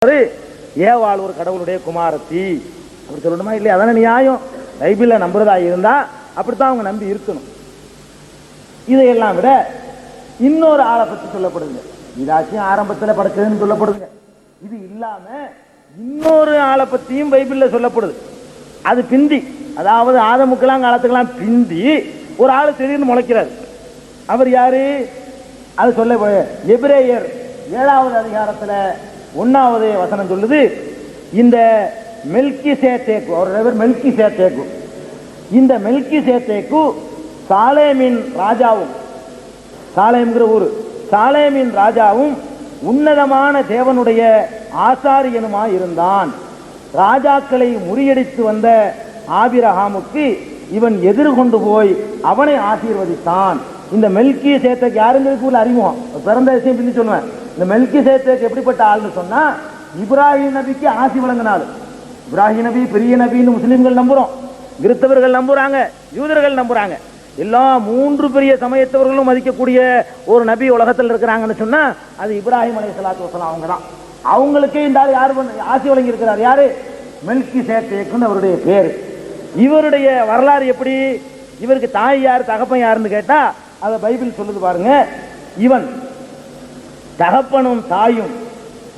ஏவாள் ஒரு கடவுளுடைய குமாரத்தி அப்படி சொல்லணுமா இல்லையா? அதான நியாயம். பைபிளில் நம்புறதா இருந்தா அப்படித்தான் அவங்க நம்பி இருக்கணும். இதையெல்லாம் விட இன்னொரு ஆளை பற்றி சொல்லப்படுங்க. இதாச்சும் ஆரம்பத்தில் படைச்சதுன்னு சொல்லப்படுங்க. இது இல்லாம இன்னொரு ஆளை பற்றியும் பைபிளில் சொல்லப்படுது. அது பிந்தி, அதாவது ஆதமுக்கெல்லாம் காலத்துக்கெல்லாம் பிந்தி ஒரு ஆள் திடீர்னு முளைக்கிறார். அவர் யாரு? அது சொல்ல எபிரேயர் 7வது அதிகாரத்தில் 1வது வசனம் சொல்லுது. இந்த மெல்கிசேதேக்கு, அவருடைய பேர் மெல்கிசேதேக்கு, இந்த மெல்கிசேதேக்கு சாலேமின் ராஜாவும், சாலேம்ங்கிற ஊர், சாலேமின் ராஜாவும் உன்னதமான தேவனுடைய ஆசாரியனுமாய் இருந்தான். ராஜாக்களை முறியடித்து வந்த ஆபிரகாமுக்கு இவன் எதிர்கொண்டு போய் அவனை ஆசீர்வதித்தான். இந்த மெல்கிசேதேக்கு யாருங்கிறதுக்கு அறிமுகம், பிறந்த விஷயம் பின்னி சொல்லுவேன். இந்த மெல்கிசேதேக்கு எப்படிப்பட்ட ஆள்னு சொன்னா, இப்ராஹிம் நபிக்கு ஆசி வழங்கினாள். இப்ராஹிம் நபி பெரிய நபின்னு முஸ்லிம்கள் நம்புறோம், கிறிஸ்தவர்கள் நம்புறாங்க, யூதர்கள் நம்புறாங்க. எல்லா 3 பெரிய சமயத்தவர்களும் மதிக்கக்கூடிய ஒரு நபி உலகத்தில் இருக்கிறாங்கன்னு சொன்னா அது இப்ராஹிம் அலைஹிஸ்ஸலாத்து வஸலாம் அவங்க தான். அவங்களுக்கே இந்த ஆள் யாரு ஆசி வழங்கி இருக்கிறார்? யாரு? மெல்கிசேதேக்குன்னு அவருடைய பேரு. இவருடைய வரலாறு எப்படி? இவருக்கு தாய் யார் தகப்பன் யாருன்னு கேட்டா அதை பைபிள் சொல்லுது பாருங்க. இவன் தகப்பனும் தாயும்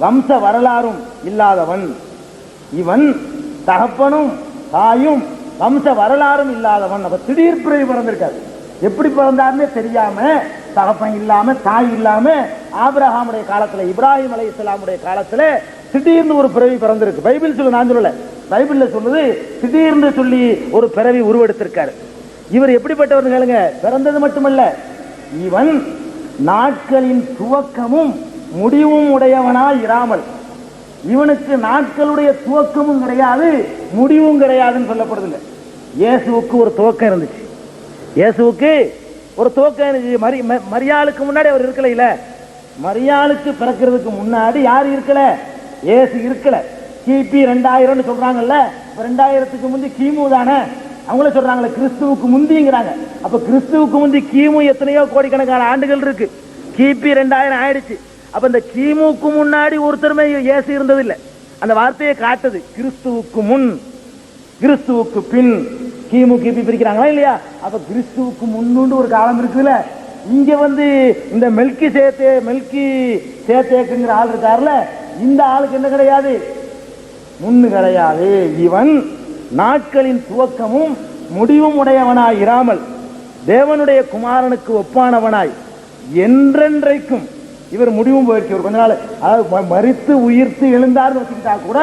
வம்ச வரலாறும் இல்லாதவன். இவன் தகப்பனும் தாயும் வம்ச வரலாறும் இல்லாதவன். அப்ப திடீர் பிறவி பிறந்திருக்காரு. எப்படி பிறந்தாருன்னே தெரியாம, தகப்பன் இல்லாம தாய் இல்லாம ஆபிரகாமுடைய காலத்துல, இப்ராஹிம் அலைஹிஸ்ஸலாமுடைய காலத்துல திடீர்னு ஒரு பிறவி பிறந்திருக்கு. பைபிள் சொல்லு, நான் சொல்லல, பைபிள்ல சொல்லுது. திடீர்னு சொல்லி ஒரு பிறவி உருவெடுத்திருக்காரு. இவர் எப்படிப்பட்டவர் கேளுங்க. பிறந்தது மட்டுமல்ல, இவன் நாட்களின் துவக்கமும் முடிவும் உடையவனாய் இராமல், இவனுக்கு நாட்களுடைய துவக்கமும் கிடையாது முடிவும் கிடையாதுன்னு சொல்லப்படுதுங்க. இயேசுவுக்கு ஒரு துவக்கம் இருந்துச்சு. இயேசுவுக்கு ஒரு துவக்கம் இருந்துச்சு. மரியாளுக்கு முன்னாடி அவர் இருக்கல. இல்ல, மரியாளுக்கு பிறக்கிறதுக்கு முன்னாடி யார் இருக்கல? இயேசு இருக்கல. கிபி 2000 சொல்றாங்கல்ல. 2000க்கு முந்தி கிமு தானே அவங்கள சொல்றாங்களே, கிறிஸ்துவுக்கு முந்திங்கிறாங்க. அப்ப கிறிஸ்துவுக்கு முந்தி கிமு எத்தனையோ கோடிக்கணக்கான ஆண்டுகள் இருக்கு. கிபி 2000 ஆயிடுச்சு. அப்ப இந்த கிமுக்கு முன்னாடி ஒருத்தருமே இயேசு இருந்ததில்லை. அந்த வார்த்தையை காட்டுது. கிறிஸ்துவுக்கு முன், கிறிஸ்துவுக்கு பின், கிமு கிபி பிரிக்கிறாங்களா இல்லையா? அப்ப கிறிஸ்துவுக்கு முன்னு ஒரு காலம் இருக்குல்ல. இங்க இந்த மெல்கிசேதேக்குங்கிற ஆள் இருக்காருல, இந்த ஆளுக்கு என்ன கிடையாது? முன்னு கிடையாது. இவன் நாட்களின் துவக்கமும் முடிவும் உடையவனாய் இராமல் தேவனுடைய குமாரனுக்கு ஒப்பானவனாய் என்றென்றைக்கும், இவர் முடிவும் போயிடுச்சு. ஒரு கொஞ்ச நாள், அதாவது மரித்து உயிர்த்து எழுந்தார்னு வச்சுக்கிட்டா கூட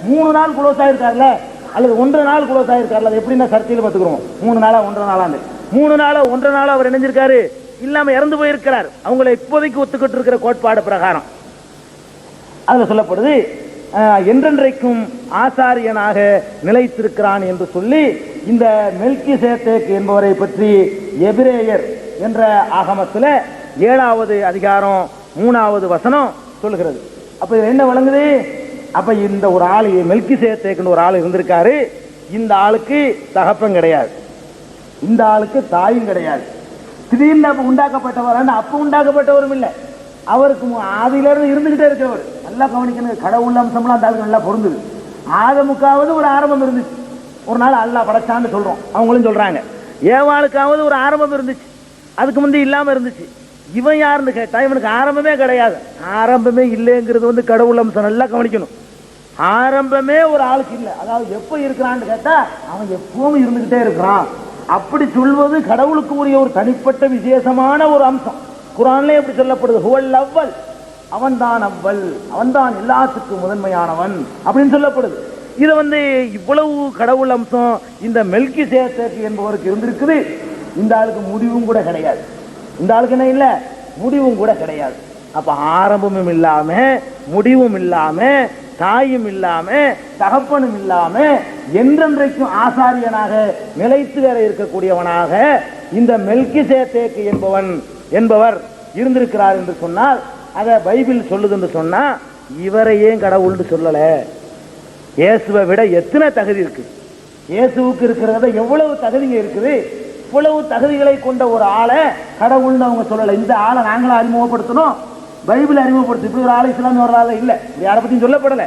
3 நாள் குளோஸ் ஆயிருக்காருல, அல்லது 1.5 நாள் குளோஸ் ஆயிருக்காருல. அது எப்படின்னா சர்ச்சையில் பார்த்துக்கிறோம். 3 நாளா 1.5 நாளாண்டு, 3 நாளா 1.5 நாள் அவர் இணைஞ்சிருக்காரு, இல்லாம இறந்து போயிருக்கிறார். அவங்களை இப்போதைக்கு ஒத்துக்கிட்டு இருக்கிற கோட்பாடு பிரகாரம் அதுல சொல்லப்படுது, என்றென்றைக்கும் ஆசாரியனாக நிலைத்திருக்கிறான் என்று சொல்லி இந்த மெல்கிசேதேக்கு என்பவரை பற்றி எபிரேயர் என்ற ஆகமத்தில் 7வது அதிகாரம் 3வது வசனம் சொல்லுகிறது. அப்ப இது என்ன வழங்குது? அப்ப இந்த ஒரு ஆள், மெல்கிசேதேக்குன்னு ஒரு ஆள் இருந்திருக்காரு. இந்த ஆளுக்கு தகப்பன் கிடையாது, இந்த ஆளுக்கு தாயும் கிடையாது. திடீர்னு அப்ப உண்டாக்கப்பட்டவர், அப்ப உண்டாக்கப்பட்டவரும் இல்லை, அவருக்கு ஆதியிலிருந்து இருந்துகிட்டே இருக்கவர். நல்லா கவனிக்கணும், கடவுள் அம்சம்லாம் அந்த ஆளுக்கு நல்லா பொருந்துது. ஆதமுக்காவது ஒரு ஆரம்பம் இருந்துச்சு. ஒரு நாள் அல்லாஹ் படைச்சான்னு சொல்றோம், அவங்களும் சொல்றாங்க. ஏவாளுக்காவது ஒரு ஆரம்பம் இருந்துச்சு, அதுக்கு முந்தி இல்லாம இருந்துச்சு. இவன் யாருன்னு கேட்டா இவனுக்கு ஆரம்பமே கிடையாது. ஆரம்பமே இல்லைங்கிறது கடவுள் அம்சம், நல்லா கவனிக்கணும். ஆரம்பமே ஒரு ஆளுக்கு இல்லை. அதாவது எப்ப இருக்கிறான்னு கேட்டா அவன் எப்பவும் இருந்துகிட்டே இருக்கிறான். அப்படி சொல்வது கடவுளுக்கு உரிய ஒரு தனிப்பட்ட விசேஷமான ஒரு அம்சம். குர்ஆன்ல எப்படி சொல்லப்படுது? ஹுவல் அவ்வல், அவன்தான் அவ்வல், அவன்தான் எல்லாத்துக்கும் முதன்மையானவன் அப்படின்னு சொல்லப்படுது. இதை இவ்வளவு கடவுள் அம்சம் இந்த மெல்கிசேதேக்கு என்பவருக்கு இருந்திருக்குது. இந்த ஆளுக்கு முடிவும் கூட கிடையாது. இந்த ஆளுக்கு என்ன இல்லை? முடிவும் கூட கிடையாது. அப்ப ஆரம்பமும் இல்லாம, முடிவும் இல்லாம, தாயும் இல்லாம, தகப்பனும் இல்லாம, என்றென்றைக்கும் ஆசாரியனாக நிலைத்து வேற இருக்கக்கூடியவனாக இந்த மெல்கிசேதேக்கு என்பவர் இருந்திருக்கிறார் என்று சொன்னால், அதை பைபிள் சொல்லுது என்று சொன்னா இவரை ஏன் கடவுள்னு சொல்லல? இயேசுவை விட எத்தனை தகுதி இருக்கு? இயேசுவுக்கு இருக்கிறத எவ்வளவு தகுதிங்க இருக்குது? இவ்வளவு தகுதிகளை கொண்ட ஒரு ஆளை கடவுள்னு அவங்க சொல்லல. இந்த ஆளை நாங்களும் அறிமுகப்படுத்தணும், பைபிள் அறிமுகப்படுத்து. இப்படி ஒரு ஆளை இஸ்லாமிய ஒரு ஆளை இல்லை, யாரை பற்றியும் சொல்லப்படலை.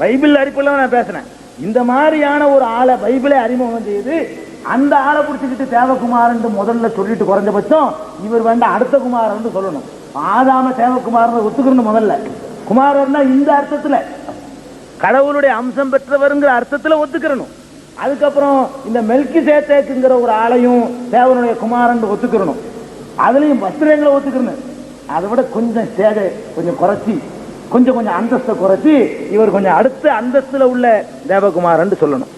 பைபிள் அடிப்படையில் நான் பேசினேன். இந்த மாதிரியான ஒரு ஆளை பைபிளை அறிமுகம் செய்து அந்த ஆளை பிடிச்சிக்கிட்டு தேவகுமாரன் முதல்ல சொல்லிட்டு குறைஞ்சபட்சம் இவர் வேண்டாம் அடுத்த குமாரன் சொல்லணும். ஆதாம தேவகுமாரன் ஒத்துக்கணும். முதல்ல குமாரர்னா இந்த அர்த்தத்துல கடவுளுடைய அம்சம் பெற்றவருங்கிற அர்த்தத்துல ஒத்துக்கிறணும். அதுக்கப்புறம் இந்த மெல்கி சேத்தேக்குங்கிற ஒரு ஆளையும் தேவனுடைய குமாரன் ஒத்துக்கிறணும். அதுலயும் வஸ்திரங்களை ஒத்துக்கணும். அதை விட கொஞ்சம் ஸ்டேஜை கொஞ்சம் குறைச்சி கொஞ்சம் அந்தஸ்தை குறைச்சி இவர் கொஞ்சம் அடுத்த அந்தஸ்துல உள்ள தேவகுமாரன் சொல்லணும்.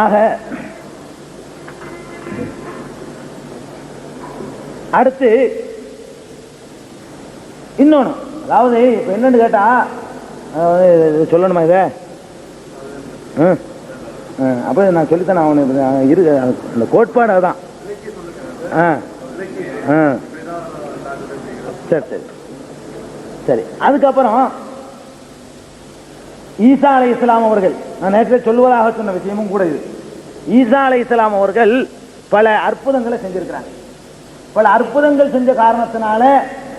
ஆக அடுத்து இன்னொன்னு, அதாவது இப்ப என்னன்னு கேட்டா சொல்லணுமா இத? அப்ப நான் சொல்லித்தேன் அவனு இருக்கு அந்த கோட்பாடு. அதுதான். சரி சரி சரி. அதுக்கப்புறம் ஈசா அலைஹிஸ்ஸலாம் அவர்கள், நான் நேற்று சொல்லுவதாக சொன்ன விஷயமும் கூட இது. ஈசா அலைஹிஸ்ஸலாம் அவர்கள் பல அற்புதங்களை செஞ்சிருக்கிறாங்க. பல அற்புதங்கள் செஞ்ச காரணத்தினால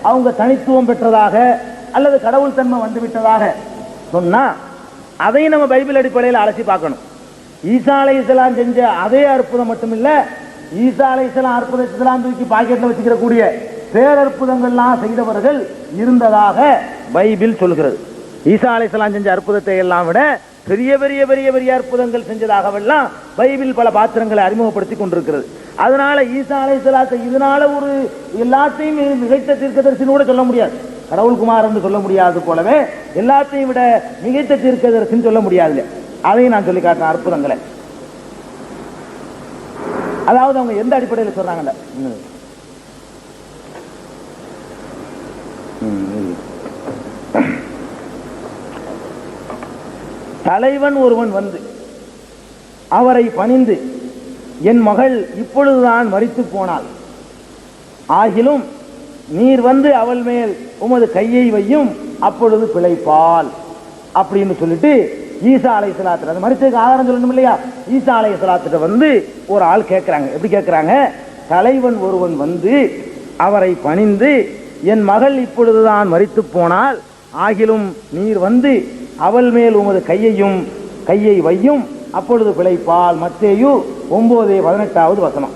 அவங்க தனித்துவம் பெற்றதாக அல்லது கடவுள் தன்மை வந்துவிட்டதாக சொன்னா அதை நம்ம பைபிள் அடிப்படையில் அலசி பார்க்கணும். ஈசா அலைஹிஸ்ஸலாம் செஞ்ச அதே அற்புதம் மட்டும் இல்ல, ஈசா அலைஹிஸ்ஸலாம் அற்புதத்தெல்லாம் தூக்கி பாக்கெட்ல வச்சுக்கிற கூடிய பேரற்புதங்கள்லாம் செய்தவர்கள் இருந்ததாக பைபிள் சொல்கிறது. ஈசா அலைஹிஸ்ஸலாம் செஞ்ச அற்புதத்தை எல்லாம் விட பெரிய பெரிய பெரிய பெரிய அற்புதங்கள் செஞ்சதாகவெல்லாம் பைபிள் பல பாத்திரங்களை அறிமுகப்படுத்தி கொண்டிருக்கிறது. அதனால ஈசா அலைஹிஸ்ஸலாத்தை இதனால ஒரு எல்லாத்தையும் மிகைத்த தீர்க்கதரிசின்னு கூட சொல்ல முடியாது. கடவுள் குமார் என்று சொல்ல முடியாது போலவே எல்லாத்தையும் விட மிகைத்த தீர்க்கதரிசின்னு சொல்ல முடியாது. அதையும் நான் சொல்லி காட்டுறேன் அற்புதங்களை. அதாவது அவங்க எந்த அடிப்படையில் சொல்றாங்க? தலைவன் ஒருவன் வந்து அவரை பணிந்து, என் மகள் இப்பொழுதுதான் மரித்து போனாள், ஆகிலும் நீர் வந்து அவள் மேல் உமது கையை வையும், அப்பொழுது பிழைப்பாள் அப்படின்னு சொல்லிட்டு ஈசா அலைஹிஸ்ஸலாத்து, அது மரித்ததுக்கு ஆதாரம் சொல்லணும் இல்லையா? ஈசா அலைஹிஸ்ஸலாத்திட்ட வந்து ஒரு ஆள் கேட்கிறாங்க. எப்படி கேட்கிறாங்க? தலைவன் ஒருவன் வந்து அவரை பணிந்து, என் மகள் இப்பொழுதுதான் மரித்து போனால், ஆகிலும் நீர் வந்து அவள் மேல் உமது கையை வையும், அப்பொழுது பிழைப்பால். மத்தேயு 9:18 வசனம்.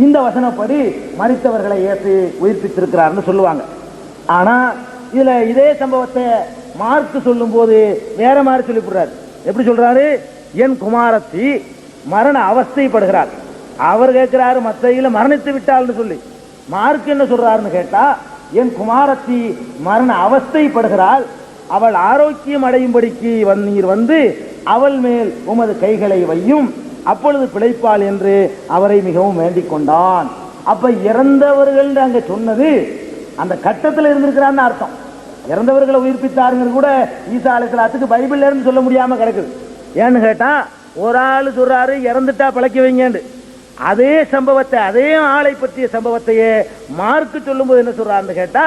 இந்த வசனப்படி மரித்தவர்களை ஏற்று உயிர்ப்பித்திருக்கிறார்னு சொல்லுவாங்க. ஆனா இதுல இதே சம்பவத்தை மார்க் சொல்லும் போது வேற மாதிரி சொல்லிவிடுறாரு. எப்படி சொல்றாரு? என் குமாரத்தி மரண அவஸ்தைப்படுகிறார். அவர் கேட்கிறாரு மத்தையில மரணித்து விட்டாள்னு சொல்லி. மார்க் என்ன சொல்றாருன்னு கேட்டா, என் குமாரத்தி மரண அவஸ்தைப்படுகிறாள், அவள் ஆரோக்கியம் அடையும்படிக்கு நீர் வந்து அவள் மேல் உமது கைகளை வையும், அப்பொழுது பிழைப்பாள் என்று அவரை மிகவும் வேண்டிக் கொண்டான். அப்ப இறந்தவர்கள் அங்க சொன்னது அந்த கட்டத்தில் இருந்திருக்கிறான்னு அர்த்தம். இறந்தவர்களை உயிர்ப்பித்தாருங்கிறது கூட ஈசா அலைஹிஸ்ஸலாத்துக்கு பைபிள்ல இருந்து சொல்ல முடியாம கிடக்குது. ஏன்னு கேட்டா, ஒரு ஆள் சொல்றாரு இறந்துட்டா பிழைக்க வைங்கன்னு. அதே சம்பவத்தை, அதே ஆளை பற்றிய சம்பவத்தையே மார்க்கு சொல்லும் போது என்ன சொல்றாருன்னு கேட்டா,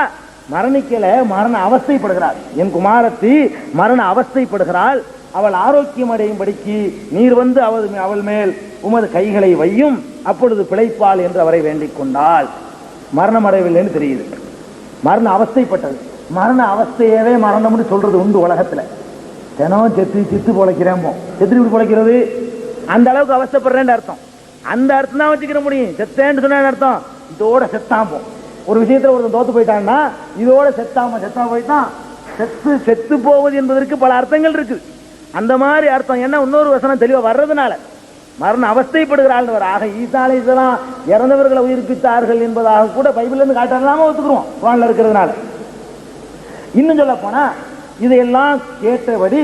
மரணிக்கல, மரண அவஸ்தைப்படுகிறாள், என் குமாரத்தி மரண அவஸ்தைப்படுகிறாள், அவள் ஆரோக்கியம் அடையும்படிக்கு நீர் வந்து அவள் மேல் உமது கைகளை வையும், அப்பொழுது பிழைப்பாள் என்று அவரை வேண்டிக் கொண்டாள். மரணம் அடையவில்லைன்னு தெரியுது, மரண அவஸ்தைப்பட்டது. மரண அவஸ்தையவே மரணம்னு சொல்றது உண்டு உலகத்துல. தினம் செத்து பொழைக்கிறேன், செத்து இப்படி பொழைக்கிறது, அந்த அளவுக்கு அவஸ்தைப்படுறேன்னு அர்த்தம். அந்த அர்த்தம் தான் வச்சுக்கிற முடியும். செத்தேன்னு சொன்ன அர்த்தம் இதோட செத்தாம்போம். ஒரு விஷயத்துல ஒருத்தன் தோத்து போயிட்டான்னா இதோட செத்தா போயிட்டான். செத்து போவது என்பதற்கு பல அர்த்தங்கள் இருக்கு. அந்த மாதிரி அர்த்தம் என்ன இன்னொரு வசனம் தெளிவா வர்றதுனால மரண அவஸ்தைப்படுகிறாள். ஆக ஈசா அலைஹிஸ்ஸலாம் இறந்தவர்களை உயிர்ப்பித்தார்கள் என்பதாக கூட பைபிள்ல இருந்து காட்டாம ஒத்துக்குறோம் குர்ஆன்ல இருக்கிறதுனால. இன்னும் சொல்ல போனா இதையெல்லாம் கேட்டபடி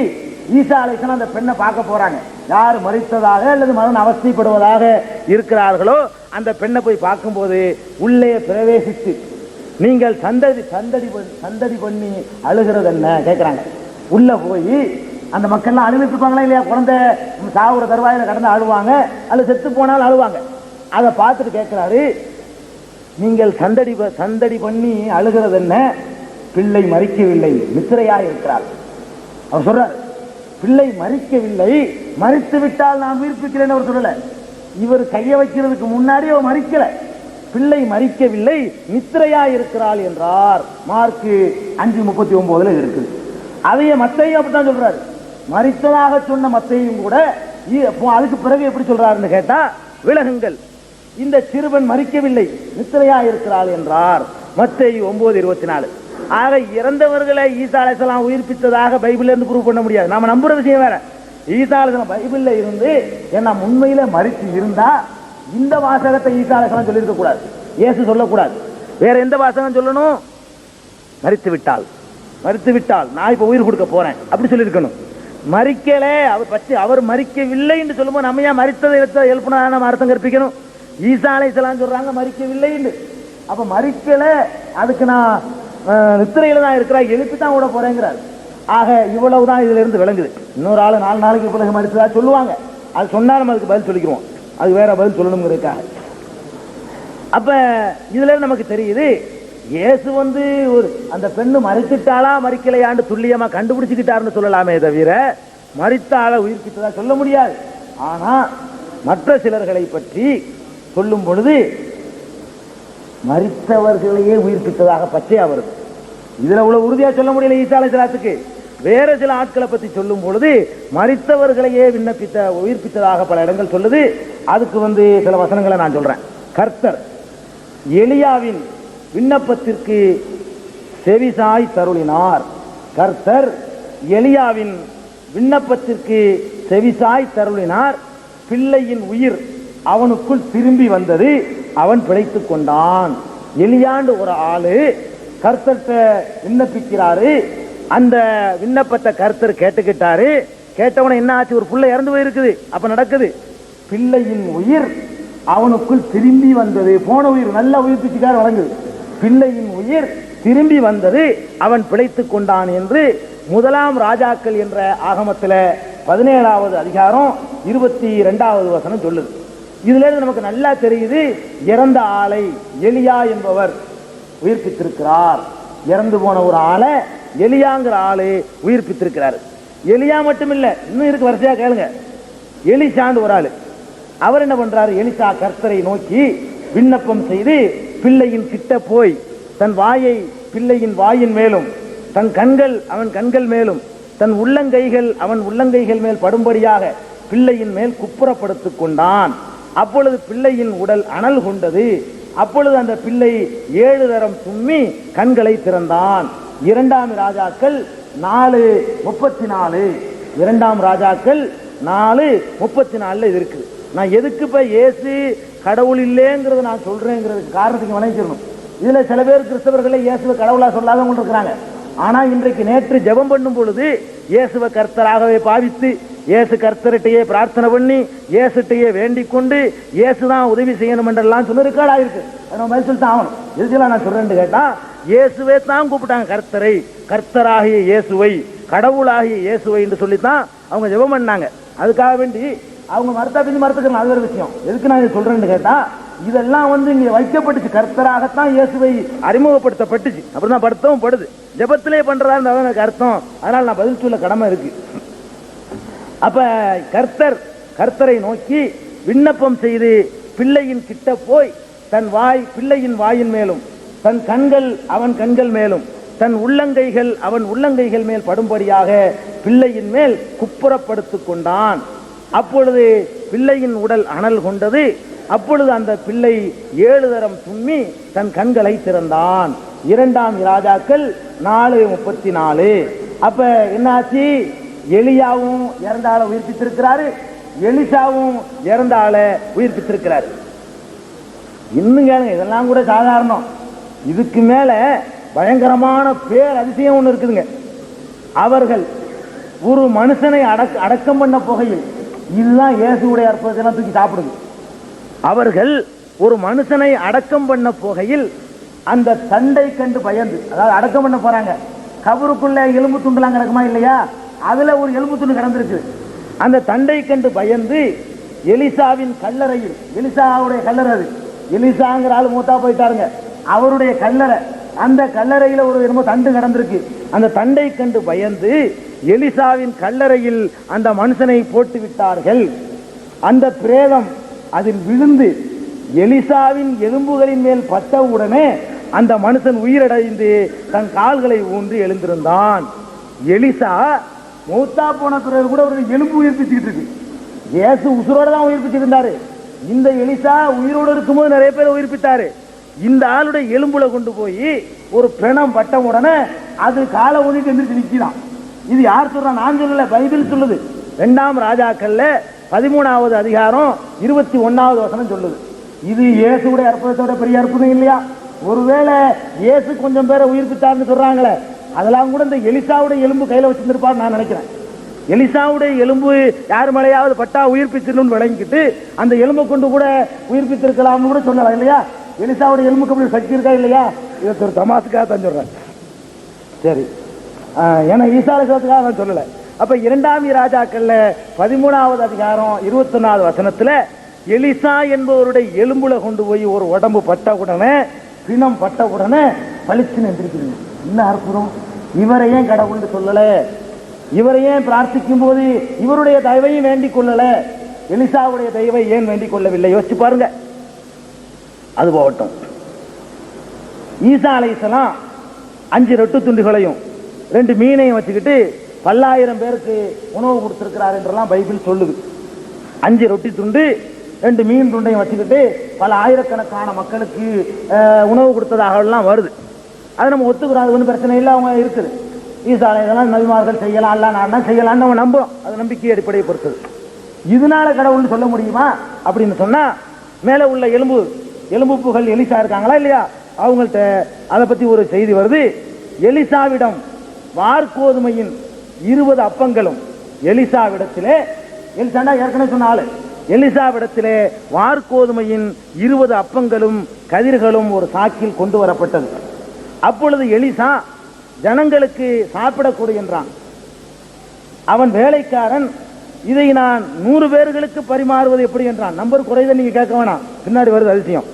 ஈசா அலைஹிஸ்ஸலாம் அந்த பெண்ணை பார்க்க போறாங்க. யார் மரித்ததாக அல்லது மரண அவஸ்தைப்படுவதாக இருக்கிறார்களோ அந்த பெண்ணை போய் பார்க்கும்போது உள்ளே பிரவேசித்து, நீங்கள் சந்தடி பண்ணி அழுகிறது என்ன கேட்கிறாங்க. உள்ள போய் அந்த மக்கள்லாம் அழுவிட்டு இருப்பாங்களா இல்லையா? குழந்தை சாவுற தருவாயில கடந்து அழுவாங்க, அல்லது செத்து போனாலும் அழுவாங்க. அதை பார்த்துட்டு கேட்கிறாரு, நீங்கள் சந்தடி பண்ணி அழுகிறது என்ன? பிள்ளை மரிக்கவில்லை, நித்திரையாய் இருக்கிறார். அவர் சொல்றாரு, பிள்ளை மரிக்கவில்லை, மரித்து விட்டால் நான் உயிர்ப்பிக்கிறேன் அவர் சொல்லல. இவர் கையை வைக்கிறதுக்கு முன்னாடி அவர் மரிக்கல. பிள்ளை மரிக்கவில்லை, நித்திரையா இருக்கிறாள் என்றார். மார்க்கு 5:39 இருக்குது. அதையே மத்தேயு அப்படித்தான் சொல்றாரு. மரித்ததாக சொன்ன மத்தேயும் கூட அதுக்கு பிறகு எப்படி சொல்றாருன்னு கேட்டா, விலகுங்கள், இந்த சிறுவன் மரிக்கவில்லை, நித்திரையா இருக்கிறாள் என்றார். மத்தேயு 9:24. ஆக இறந்தவர்களை ஈசா அலைஹிஸ்ஸலாம் உயிர்ப்பித்ததாக பைபிள்ல இருந்து ப்ரூவ் பண்ண முடியாது. நாம நம்புற விஷயம் வேற. ஈசா அலைஹிஸ்ஸலாம் பைபிள்ல இருந்து என்ன உண்மையில மரித்து இருந்தா இந்த வாசகத்தை ஈசா அலைஹிஸ்ஸலாம் சொல்லியிருக்க கூடாது, இயேசு சொல்லக்கூடாது. வேற எந்த வாசகம் சொல்லணும்? மரித்து விட்டால் நான் இப்ப உயிர் கொடுக்க போறேன் அப்படி சொல்லியிருக்கணும். மரிக்கல அவர் பற்றி அவர் மரிக்கவில்லை என்று சொல்லும்போது நம்ம ஏன் மரித்ததை எழுப்பினா நம்ம அர்த்தம் கற்பிக்கணும்? ஈசா அலைஹிஸ்ஸலாம் சொல்றாங்க மரிக்கவில்லை என்று. அப்ப மரிக்கல, அதுக்கு நான் நித்திரையில தான் இருக்கிறா, எழுப்பி தான் விட போறேங்கிறார். ஆக இவ்வளவுதான் இதுல இருந்து விளங்குது. இன்னொரு ஆளு 4 நாளைக்கு பிறகு மரித்ததா சொல்லுவாங்க, அது சொன்னா நம்ம அதுக்கு பதில் சொல்லிக்கிறோம், அது வேற பதில் சொல்லணுங்கிறதுக்காக. அப்ப இதுல நமக்கு தெரியுது, இயேசு ஒரு அந்த பெண்ணு மரித்துட்டாளா மரிக்கலையாண்டு துல்லியமா கண்டுபிடிச்சுக்கிட்டாருன்னு சொல்லலாமே தவிர மரித்தாள உயிர்ப்பித்ததா சொல்ல முடியாது. ஆனா மற்ற சிலர்களை பற்றி சொல்லும் பொழுது மரித்தவர்களையே உயிர்ப்பித்ததாக பச்சையா வருது. இதுல உள்ள உறுதியா சொல்ல முடியல ஈசா அலைஹிஸ்ஸலாத்துக்கு. வேற சில ஆட்களை பற்றி சொல்லும் பொழுது மரித்தவர்களையே உயிர்ப்பித்ததாக பல இடங்கள் சொல்லுது. அதுக்கு சில வசனங்களை நான் சொல்றேன். கர்த்தர் எலியாவின் விண்ணப்பத்திற்கு செவிசாய் தருளினார். கர்த்தர் எலியாவின் விண்ணப்பத்திற்கு செவிசாய் தருளினார். பிள்ளையின் உயிர் அவனுக்குள் திரும்பி வந்தது, அவன் பிழைத்துக் கொண்டான். எலியாண்டு ஒரு ஆளு கர்த்தர்ட்ட விண்ணப்பிக்கிறாரு. அந்த விண்ணப்பத்தை கர்த்தர் கேட்டுக்கிட்டாரு. கேட்டவன என்ன ஆச்சு? ஒரு பிள்ளை இறந்து போயிருக்குது. அப்ப நடக்குது, பிள்ளையின் உயிர் அவனுக்குள் திரும்பி வந்தது. போன உயிர் நல்ல உயிர்ப்பிச்சுக்கார வழங்குது. பிள்ளையின் உயிர் திரும்பி வந்தது, அவன் பிழைத்துக் கொண்டான் என்று 1 ராஜாக்கள் என்ற ஆகமத்தில் 17வது அதிகாரம் 22வது வசனம் சொல்லுது. இதுல இருந்து நமக்கு நல்லா தெரியுது, இறந்த ஆளை எலியா என்பவர் உயிர்ப்பித்திருக்கிறார். இறந்து போன ஒரு ஆளை எலியாங்கிற ஆளு உயிர்ப்பித்திருக்கிறார். எலியா மட்டும் இல்ல, இன்னும் இருக்கு, வரிசையா கேளுங்க. எலிசாண்டு ஒரு ஆளு, அவர் என்ன பண்றாரு? எலிசா கர்த்தரை நோக்கி விண்ணப்பம் செய்து பிள்ளையின் கிட்ட போய் தன் வாயை பிள்ளையின் வாயின் மேலும், தன் கண்கள் அவன் கண்கள் மேலும், தன் உள்ளங்கைகள் அவன் உள்ளங்கைகள் மேல் படும்படியாக பிள்ளையின் மேல் குப்புறப்படுத்திக் கொண்டான். அப்பொழுது பிள்ளையின் உடல் அனல் கொண்டது. அப்பொழுது அந்த பிள்ளை 7 தரம் தும்மி கண்களை திறந்தான். 2 ராஜாக்கள் 4:34. 2 ராஜாக்கள் 4:34 இது இருக்கு. நான் எதுக்கு இப்ப இயேசு கடவுள் இல்லைங்கிறத நான் சொல்றேங்கிறதுக்கு காரணத்துக்கு வணங்கிடணும். இதுல சில பேர் கிறிஸ்தவர்களை இயேசுவை கடவுளா சொல்லாதவங்க இருக்கிறாங்க. ஆனா இன்றைக்கு நேற்று ஜெபம் பண்ணும் பொழுது இயேசுவை கர்த்தராகவே பாவித்து இயேசு கர்த்தர்கிட்டயே பிரார்த்தனை பண்ணி இயேசுட்டையே வேண்டிக் கொண்டு இயேசுதான் உதவி செய்யணும் என்றெல்லாம் சொன்ன ரெக்கார்ட் ஆயிருக்கு. நம்ம பதில் சொல்லிட்டு ஆகணும். எதுக்கெல்லாம் நான் சொல்றேன்னு கேட்டா, இயேசுவே தான் கூப்பிட்டாங்க கர்த்தரை, கர்த்தராகிய இயேசுவை, கடவுளாகிய இயேசுவை என்று சொல்லித்தான் அவங்க ஜெபம் பண்ணாங்க. அதுக்காக வேண்டி அவங்க மறுத்தா பிஞ்சு மறுத்துக்கலாம், அது ஒரு விஷயம். எதுக்கு நான் இதை சொல்றேன்னு கேட்டா, இதெல்லாம் இங்க வைக்கப்பட்டுச்சு, கர்த்தராகத்தான் இயேசுவை அறிமுகப்படுத்தப்பட்டுச்சு, அப்படிதான் படுத்தவும் படுது. ஜெபத்திலே பண்றதா இருந்தாலும் எனக்கு அர்த்தம். அதனால நான் பதில் சொல்ல கடமை இருக்கு. அப்ப கர்த்தரை நோக்கி விண்ணப்பம் செய்து பிள்ளையின் கிட்ட போய் தன் பிள்ளையின் வாயின் மேலும், தன் கண்கள் அவன் கண்கள் மேலும், தன் உள்ளங்கைகள் அவன் உள்ளங்கைகள் மேல் படும்படியாக பிள்ளையின் மேல் குப்புறப்படுத்திக் கொண்டான். அப்பொழுது பிள்ளையின் உடல் அனல் கொண்டது. அப்பொழுது அந்த பிள்ளை 7 தரம் தும்மி தன் கண்களை திறந்தான். 2 ராஜாக்கள் 4:34. அப்ப என்னாச்சு? எலியாவும் இறந்த ஆளை உயிர்ப்பித்திருக்கிறாரு, எலிசாவும் இறந்த ஆளை உயிர்ப்பித்திருக்கிறாரு. இன்னும் கேளுங்க, இதெல்லாம் கூட சாதாரணம். இதுக்கு மேல பயங்கரமான பேர் அதிசயம் ஒண்ணு இருக்குதுங்க. அவர்கள் ஒரு மனுஷனை அடக்கம் பண்ண போகையில், இதுதான் இயேசுடைய அற்புதத்தெல்லாம் தூக்கி சாப்பிடுது. அவர்கள் ஒரு மனுஷனை அடக்கம் பண்ண போகையில் அந்த தண்டை கண்டு பயந்து, அதாவது அடக்கம் பண்ண போறாங்க, கபருக்குள்ள எலும்பு துண்டுலாம் கிடக்குமா இல்லையா, அதுல ஒரு எலும்பு துண்டு கிடந்திருக்கு. அந்த தண்டை கண்டு பயந்து எலிசாவின் கல்லறையில், எலிசாவுடைய கல்லறை, அது எலிசாங்கிற ஆள் மூத்தா போயிட்டாருங்க, அவருடைய கல்லறை, அந்த கல்லறையில ஒரு என்னமோ தண்டு கடந்திருக்கு. அந்த தண்டை கண்டு பயந்து எலிசாவின் கல்லறையில் அந்த மனுஷனை போட்டு விட்டார்கள். அந்த பிரேதம் அதில் விழுந்து எலிசாவின் எலும்புகளின் மேல் பட்டவுடனே அந்த மனுஷன் உயிரடைந்து தன் கால்களை ஊன்றி எழுந்திருந்தான். எலிசா மௌத்தா போன பிறகு கூட ஒரு எலும்பு உயிர்ப்பிச்சுட்டு இருக்கு. இயேசு உசுரோட தான் உயிர்ப்பிச்சிருந்தாரு. இந்த எலிசா உயிரோடு இருக்கும்போது நிறைய பேர் உயிர்ப்பித்தாரு. இந்த ஆளுடைய எலும்புல கொண்டு போய் ஒரு பிணம் பட்ட உடனே அது காலை ஊனிட்டு எந்திரிச்சு நிற்கிறான். இது யார் சொல்றா? நான் சொல்லல, பைபிள் சொல்லுது. 2ஆம் ராஜாக்கள்ல 13வது அதிகாரம் 21வது வசனம் சொல்லுது. இது இயேசுடைய அற்புதத்தோட பெரிய அற்புதம் இல்லையா? ஒருவேளை இயேசு கொஞ்சம் பேரை உயிர்ப்பித்தார்னு சொல்றாங்களே, அதெல்லாம் கூட இந்த எலிசாவுடைய எலும்பு கையில வச்சிருந்திருப்பார் நான் நினைக்கிறேன். எலிசாவுடைய எலும்பு யார் மேலேயாவது பட்டா உயிர்ப்பிச்சிடணும்னு விளங்கிட்டு அந்த எலும்பை கொண்டு கூட உயிர்ப்பித்திருக்கலாம்னு கூட சொல்லலாம் இல்லையா? எலிசாவுடைய எலும்புக்கு அப்படி சக்தி இருக்கா இல்லையா? இதை ஒரு தமாசுக்காக தான் சொல்றேன். சரி, ஏன்னா ஈசாலத்துக்காக நான் சொல்லல. அப்ப 2ஆம் ராஜாக்கள்ல 13வது அதிகாரம் 21வது வசனத்துல எலிசா என்பவருடைய எலும்புல கொண்டு போய் ஒரு உடம்பு பட்ட உடனே, பிணம் பட்ட உடனே பளிச்சுன்னு எந்திரிக்கிறீங்க. என்ன அற்புதம்! இவரை ஏன் கடவுள்னு சொல்லல? இவரை ஏன் பிரார்த்திக்கும் போது இவருடைய தயவையும் வேண்டிக் கொள்ளல? எலிசாவுடைய தயவை ஏன் வேண்டிக் கொள்ளவில்லை? யோசிச்சு பாருங்க. அது போகட்டும். ஈசா அலைஹிஸ்ஸலாம் 5 ரொட்டு துண்டுகளையும் 2 மீனையும் வச்சுக்கிட்டு 10,000 பேருக்கு உணவு கொடுத்திருக்கிறார் என்றெல்லாம் பைபிள் சொல்லுது. 5 ரொட்டி துண்டு 2 மீன் துண்டையும் வச்சுக்கிட்டு பல ஆயிரக்கணக்கான மக்களுக்கு உணவு கொடுத்ததாக எல்லாம் வருது. அது நம்ம ஒத்துக்கிறோம், அது ஒன்றும் பிரச்சனை இல்லை. அவங்க இருக்குது. ஈசாலை இதெல்லாம் நபிமார்கள் செய்யலாம், அல்ல நான் செய்யலாம்னு நம்ம நம்புறோம். அது நம்பிக்கை அடிப்படையை பொறுத்தது. இதனால கடவுள்னு சொல்ல முடியுமா அப்படின்னு சொன்னா, மேல உள்ள எலும்புப்புகள் எலிசா இருக்காங்களா இல்லையா, அவங்கள்ட்ட அதை பத்தி ஒரு செய்தி வருது. எலிசாவிடம் வார்கோதுமையின் 20 அப்பங்களும், எலிசாவிடத்திலே, எலிசாண்டா ஏற்கனவே சொன்ன ஆளு, எலிசாவிடத்திலே வார்கோதுமையின் 20 அப்பங்களும் கதிர்களும் ஒரு சாக்கில் கொண்டு வரப்பட்டது. அப்பொழுது எலிசா ஜனங்களுக்கு சாப்பிடக்கூடு என்றான். அவன் வேலைக்காரன், இதை நான் 100 பேர்களுக்கு பரிமாறுவது எப்படி என்றான். நம்பர் குறைத நீங்க கேட்க வேணாம், பின்னாடி வருது அதிசயம்.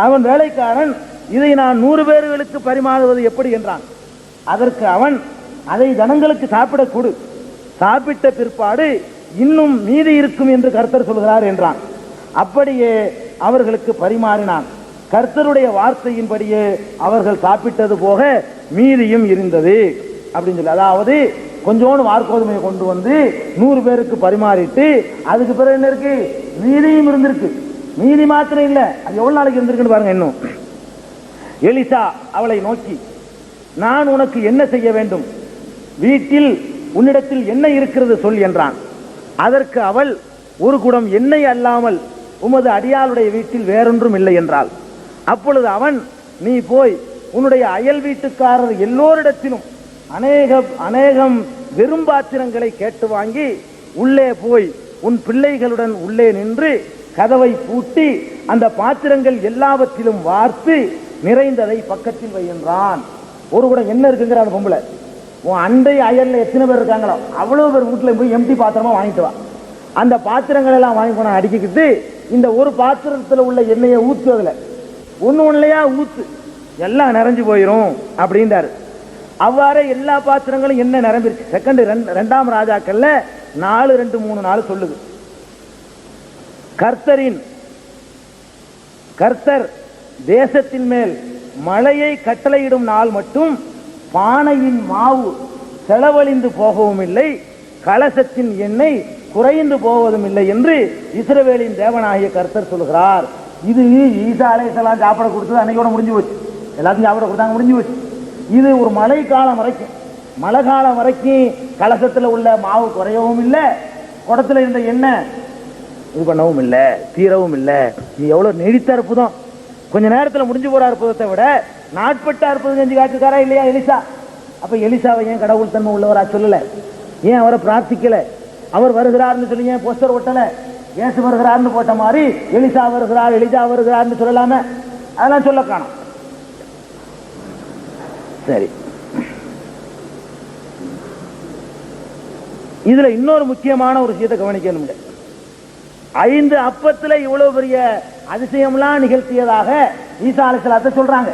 அவன் வேலைக்காரன், இதை நான் 100 பேர்களுக்கு பரிமாறுவது எப்படி என்றான். அதற்கு அவன், அதை ஜனங்களுக்கு சாப்பிடக்கூடு, சாப்பிட்ட பிற்பாடு இன்னும் மீதி இருக்கும் என்று கர்த்தர் சொல்கிறார் என்றான். அப்படியே அவர்களுக்கு பரிமாறினான். கர்த்தருடைய வார்த்தையின்படியே அவர்கள் சாப்பிட்டது போக மீதியும் இருந்தது அப்படின்னு சொல்லி, அதாவது கொஞ்சோண்டு வார்கோதுமையை கொண்டு வந்து 100 பேருக்கு பரிமாறிட்டு அதுக்கு பிறகு என்ன இருக்கு, மீதியும் இருந்திருக்கு. மீதி மாத்திரம் இல்ல, அது எவ்வளவு நாளைக்கு இருந்திருக்குன்னு பாருங்க. இன்னும் எலிசா அவளை நோக்கி, நான் உனக்கு என்ன செய்ய வேண்டும்? வீட்டில் உன்னிடத்தில் என்ன இருக்கிறது சொல் என்றான். அதற்கு அவள், ஒரு குடம் எண்ணெய் அல்லாமல் உமது அடியாளுடைய வீட்டில் வேறொன்றும் இல்லை என்றாள். அப்பொழுது அவன், நீ போய் உன்னுடைய அயல் வீட்டுக்காரர் எல்லோரிடத்திலும் அநேகம் வெறும் பாத்திரங்களை கேட்டு வாங்கி உள்ளே போய் உன் பிள்ளைகளுடன் உள்ளே நின்று கதவை பூட்டி அந்த பாத்திரங்கள் எல்லாவற்றிலும் வார்த்து நிறைந்ததை பக்கத்தில் வை என்றான். ஒரு குடம் என்ன இருக்குங்கிற அந்த பொம்பளை, உன் அண்டை அயல்ல எத்தனை பேர் இருக்காங்களோ அவ்வளவு பேர் வீட்டுல போய் எம்டி பாத்திரமா வாங்கிட்டு வா. அந்த பாத்திரங்கள் எல்லாம் வாங்கி போன அடிக்கிட்டு இந்த ஒரு பாத்திரத்துல உள்ள எண்ணெயை ஊத்து, அதுல ஒண்ணுலையா ஊத்து, எல்லாம் நிறைஞ்சு போயிரும் அப்படின்றாரு. அவ்வாறே எல்லா பாத்திரங்களும் என்ன நிரம்பிருச்சு. செகண்ட் 2ஆம் ராஜாக்கள்ல 4:2-3 சொல்லுது. கர்த்தர் தேசத்தின் மேல் மழையை கட்டளையிடும் நாள் மட்டும் பானையின் மாவு செலவழிந்து போகவும் இல்லை, கலசத்தின் எண்ணெய் குறைந்து போவதும் இல்லை என்று இஸ்ரவேலின் தேவனாகிய கர்த்தர் சொல்கிறார். இது ஈசா அலைஹிஸ்ஸலாம் சாப்பிட கொடுத்தது அன்னையோட முடிஞ்சு போச்சு. எல்லாத்தையும் சாப்பிட கொடுத்தாங்க, முடிஞ்சு போச்சு. இது ஒரு மழை காலம் வரைக்கும், மழை காலம் வரைக்கும் கலசத்தில் உள்ள மாவு குறையவும் இல்லை, குடத்துல இருந்த எண்ணெய் இது பண்ணவும் இல்லை, தீரவும் இல்லை. இது எவ்வளவு நீடித்த அற்புதம்! கொஞ்ச நேரத்தில் முடிஞ்சு போற அற்புதத்தை விட நாட்பட்ட அற்புதம் செஞ்சு காட்டுக்காரா இல்லையா எலிசா? அப்ப எலிசாவை ஏன் கடவுள் தன்மை உள்ளவரா சொல்லல? ஏன் அவரை பிரார்த்திக்கல? அவர் வருகிறார்னு சொல்லி ஏன் போஸ்டர் ஒட்டல? இயேசு வருகிறார்னு போட்ட மாதிரி எலிசா வருகிறார், எலிசா வருகிறார்னு சொல்லலாமே, அதெல்லாம் சொல்ல காணும். சரி, இதுல இன்னொரு முக்கியமான ஒரு விஷயத்தை கவனிக்கணும். 5 அப்பத்துல இவ்வளவு பெரிய அதிசயம்லாம் நிகழ்த்தியதாக ஈசா அலைஹிஸ்ஸலாத்தை சொல்றாங்க.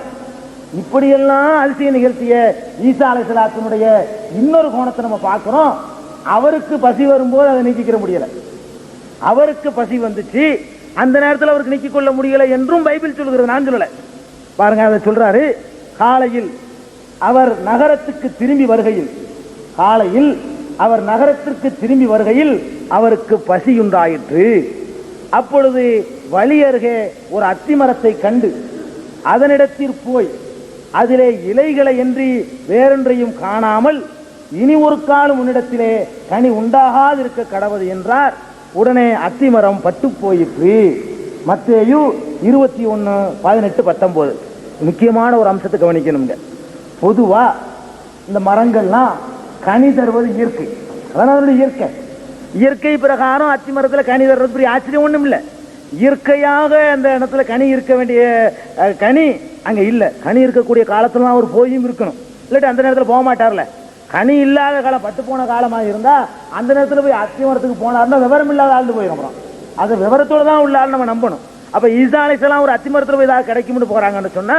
இப்படியெல்லாம் அதிசய நிகழ்த்திய ஈசா அலைஹிஸ்ஸலாத்தினுடைய இன்னொரு கோணத்தை நம்ம பார்க்கிறோம். அவருக்கு பசி வரும்போது அதை நீக்கிக்கிற முடியல. அவருக்கு பசி வந்துச்சு, அந்த நேரத்தில் அவருக்கு நீக்கிக் கொள்ள முடியல என்றும் பைபிள் சொல்கிறது, நான் சொல்லல. பாருங்க, அதை சொல்றாரு. காலையில் அவர் நகரத்துக்கு திரும்பி வருகையில், காலையில் அவர் நகரத்திற்கு திரும்பி வருகையில் அவருக்கு பசியுண்டாயிற்று. அப்பொழுது வழி அருகே ஒரு அத்திமரத்தை கண்டு அதனிடத்தில் போய் அதிலே இலைகளை என்று வேறொன்றையும் காணாமல் இனி ஒரு காலம் உன்னிடத்திலே கனி உண்டாகாதிருக்க கடவது என்றார். உடனே அத்திமரம் பட்டு போயிற்று. மத்தேயு 21:18-19 முக்கியமான ஒரு அம்சத்தை கவனிக்கணுங்க. பொதுவா இந்த மரங்கள்லாம் கனி தருவது இயற்கை, அதான் அதனுடைய இயற்கை. இயற்கை பிரகாரம் அத்திமரத்தில் கனி தர்றது பெரிய ஆச்சரியம் ஒன்றும் இல்லை. இயற்கையாக அந்த இடத்துல கனி இருக்க வேண்டிய கனி அங்க இல்ல. கனி இருக்கக்கூடிய காலத்துல அவர் போயும் இருக்கணும், இல்லாட்டி அந்த நேரத்தில் போக மாட்டார்ல. கனி இல்லாத காலம், பட்டு போன காலமாக இருந்தா அந்த நேரத்தில் போய் அத்திமரத்துக்கு போனார்னா விவரம் இல்லாத ஆழ்ந்து போயிடும். அப்புறம் அது விவரத்தோடு தான் உள்ள ஆள் நம்ம நம்பணும். அப்ப ஈசா அலைஹிஸ்ஸலாம் ஒரு அத்திமரத்தில் போய் ஏதாவது கிடைக்கும்னு போறாங்கன்னு சொன்னா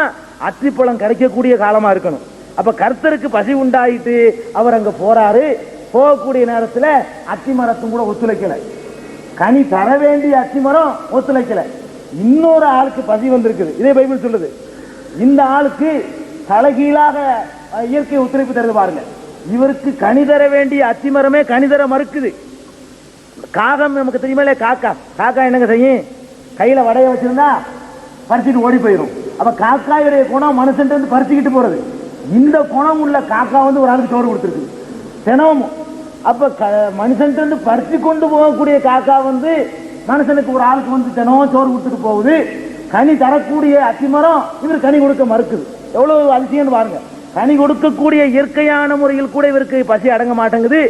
அத்திப்பழம் கிடைக்கக்கூடிய காலமா இருக்கணும். அப்ப கர்த்தருக்கு பசி உண்டாயிட்டு அவர் அங்க போறாரு. போகக்கூடிய நேரத்தில் அத்திமரத்தும் கூட ஒத்துழைக்கல. கனி தர வேண்டிய அத்திமரம் ஒத்துழைக்கல. இன்னொரு ஆளுக்கு பசி வந்திருக்குது, இதே பைபிள் சொல்லுது. இந்த ஆளுக்கு தலைகீழாக இயற்கை ஒத்துழைப்பு தருது. பாருங்க, இவருக்கு கனி தர வேண்டிய அத்திமரமே கனி தர மறுக்குது. காகம் நமக்கு தெரியுமா, காக்கா. காக்கா என்னங்க செய்யும்? கையில வடைய வச்சிருந்தா பறிச்சுட்டு ஓடி போயிடும். அப்ப காக்காயுடைய குணம் மனுஷன் வந்து பறிச்சுக்கிட்டு போறது. இந்த குணம் உள்ள காக்கா வந்து ஒரு ஆளுக்கு சோறு கொடுத்துருக்கு தினமும். அப்ப மனுஷன் வந்து பறிச்சு கொண்டு போகக்கூடிய காக்கா வந்து மனுஷனுக்கு ஒரு ஆளுக்கு வந்து தினமும் சோறு கொடுத்துட்டு போகுது. கனி தரக்கூடிய அத்திமரம் இவர் கனி கொடுக்க மறுக்குது. எவ்வளவு அதிசயம் பாருங்க. கனி கொடுக்கக்கூடிய இயற்கையான முறையில் கூட இவருக்கு பசி அடங்க மாட்டேங்குது.